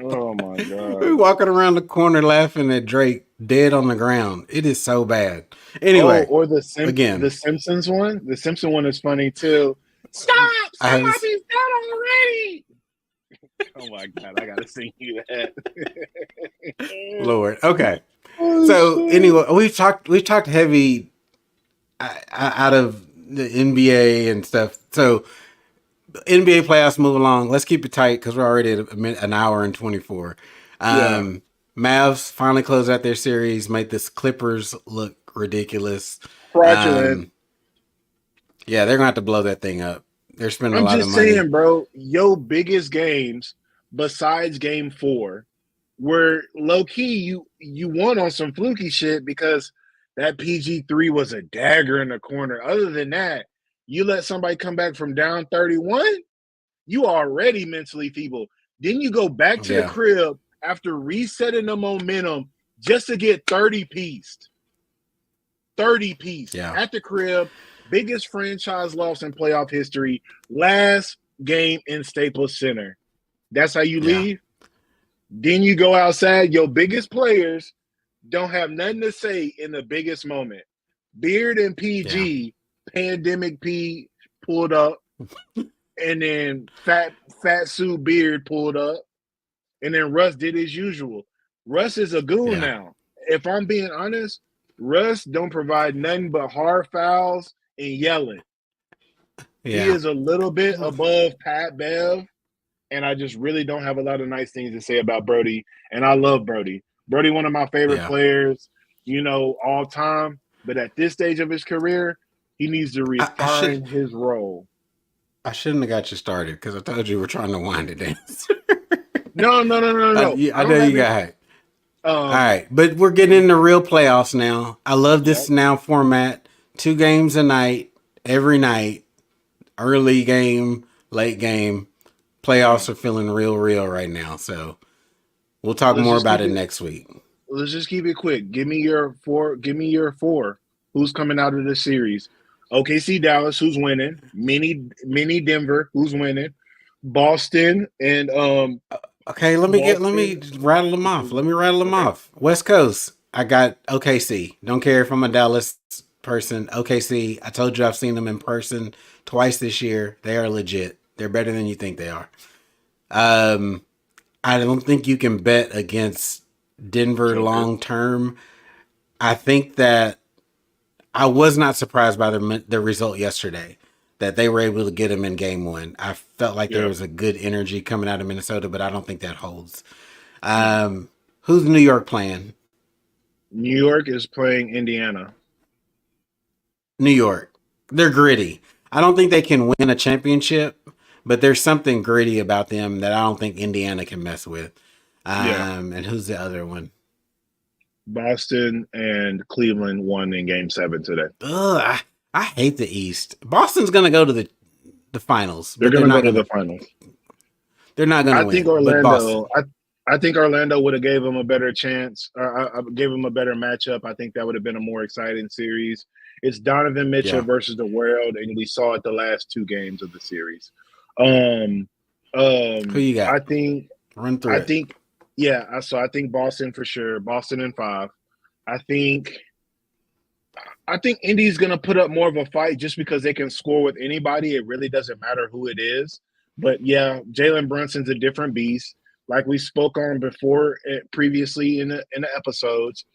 Oh my God. We're walking around the corner laughing at Drake dead on the ground. It is so bad. Anyway, or the again, the Simpsons one. The Simpson one is funny too. Stop! Somebody's dead already. Oh my God! I gotta sing you that. Lord. Okay. So anyway, we've talked heavy out of the NBA and stuff. So NBA playoffs move along. Let's keep it tight because we're already at an hour and 24. Mavs finally closed out their series, made this Clippers look ridiculous. Fraudulent. Yeah, they're gonna have to blow that thing up. They're spending a lot of money. I'm just saying, bro. Your biggest games besides game 4, where low key you won on some fluky shit because that PG3 was a dagger in the corner. Other than that, you let somebody come back from down 31, you already mentally feeble. Then you go back to the Yeah. crib after resetting the momentum just to get 30-pieced. 30-piece at the crib, biggest franchise loss in playoff history, last game in Staples Center. That's how you leave? Then you go outside, your biggest players don't have nothing to say in the biggest moment. Beard and PG, Pandemic P pulled up, and then Fat Sue Beard pulled up, and then Russ did his usual. Russ is a goon now. If I'm being honest, Russ don't provide nothing but hard fouls and yelling. He is a little bit above Pat Bev, and I just really don't have a lot of nice things to say about Brody. And I love Brody. Brody, one of my favorite players, all time. But at this stage of his career, he needs to refine his role. I shouldn't have got you started because I told you we're trying to wind it down. No. I know you got it. All right, but we're getting into real playoffs now. I love this now format. 2 games a night, every night. Early game, late game. Playoffs are feeling real right now. So we'll talk more about it next week. Let's just keep it quick. Give me your 4. Who's coming out of this series? OKC Dallas, who's winning? Mini Denver, who's winning? Boston and Okay, let me rattle them off. Let me rattle them off. West Coast, I got OKC. Don't care if I'm a Dallas person. OKC, I told you I've seen them in person twice this year. They are legit. They're better than you think they are. I don't think you can bet against Denver long term. I think that I was not surprised by the result yesterday, that they were able to get him in game 1. I felt like there was a good energy coming out of Minnesota, but I don't think that holds. Who's New York playing? New York is playing Indiana. New York. They're gritty. I don't think they can win a championship, but there's something gritty about them that I don't think Indiana can mess with. And who's the other one? Boston and Cleveland won in game 7 today. Ugh, I hate the East. Boston's going to go to the finals. They're going to go to the finals. They're not going to win. I think Orlando would have gave them a better chance. I gave them a better matchup. I think that would have been a more exciting series. It's Donovan Mitchell versus the world, and we saw it the last 2 games of the series. Who you got? I think run through. So I think Boston for sure. Boston in 5. I think Indy's going to put up more of a fight just because they can score with anybody. It really doesn't matter who it is. But yeah, Jalen Brunson's a different beast. Like we spoke on before, previously in the episodes,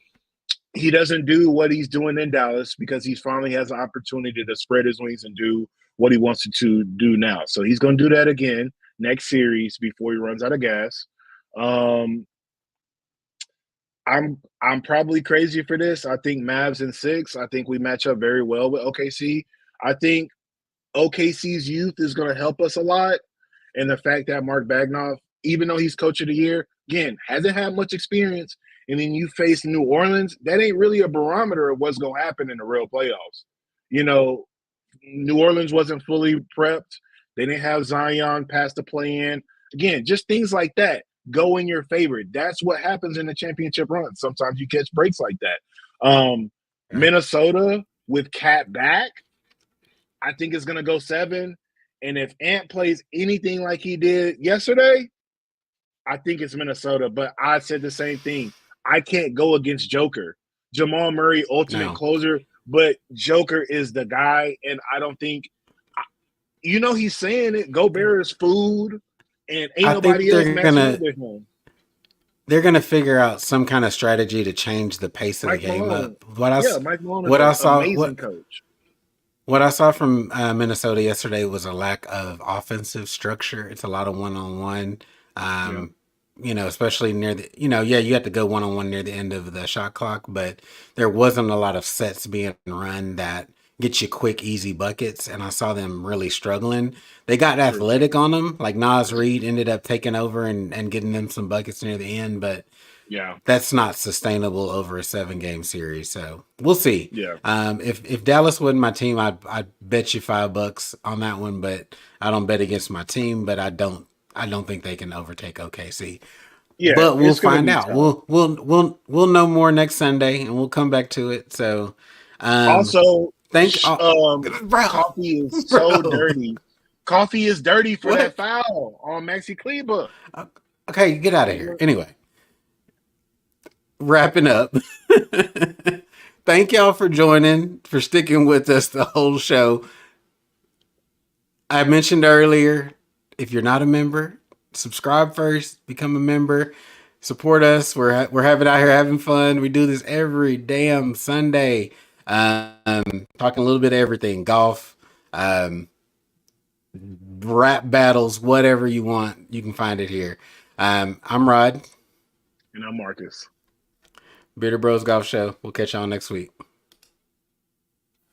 he doesn't do what he's doing in Dallas because he finally has an opportunity to spread his wings and do what he wants to do now. So he's going to do that again next series before he runs out of gas. I'm probably crazy for this. I think Mavs in 6. I think we match up very well with OKC. I think OKC's youth is going to help us a lot. And the fact that Mark Bagnoff, even though he's coach of the year, again, hasn't had much experience, and then you face New Orleans, that ain't really a barometer of what's going to happen in the real playoffs. New Orleans wasn't fully prepped. They didn't have Zion past the play-in. Again, just things like that go in your favor. That's what happens in the championship run. Sometimes you catch breaks like that. Minnesota with Cat back, I think it's going to go 7. And if Ant plays anything like he did yesterday, I think it's Minnesota. But I said the same thing. I can't go against Joker. Jamal Murray, ultimate closer, but Joker is the guy, and I don't think he's saying it. Gobert is food, and ain't nobody else matching up with him. They're gonna figure out some kind of strategy to change the pace of the game up. Mike Malone is an amazing coach. What I saw from Minnesota yesterday was a lack of offensive structure. It's a lot of one-on-one. Especially near the, you have to go one-on-one near the end of the shot clock, but there wasn't a lot of sets being run that get you quick, easy buckets. And I saw them really struggling. They got True. athletic on them. Like Nas Reed ended up taking over and getting them some buckets near the end, but Yeah. that's not sustainable over a 7-game series. So we'll see. Yeah. If Dallas wasn't my team, I'd bet you $5 on that one, but I don't bet against my team, but I don't think they can overtake OKC. Yeah. But we'll it's gonna find be out. tough. We'll know more next Sunday, and we'll come back to it. So, Also, thank bro, Coffee is so bro. dirty. Coffee is dirty for What? that foul on Maxi Kleber. Okay, get out of here. Anyway, wrapping up. Thank y'all for joining, for sticking with us the whole show. I mentioned earlier, if you're not a member, subscribe first, become a member, support us. We're having out here having fun. We do this every damn Sunday. Talking a little bit of everything, golf, rap battles, whatever you want, you can find it here. I'm Rod. And I'm Marcus. Bearded Bros Golf Show. We'll catch y'all next week.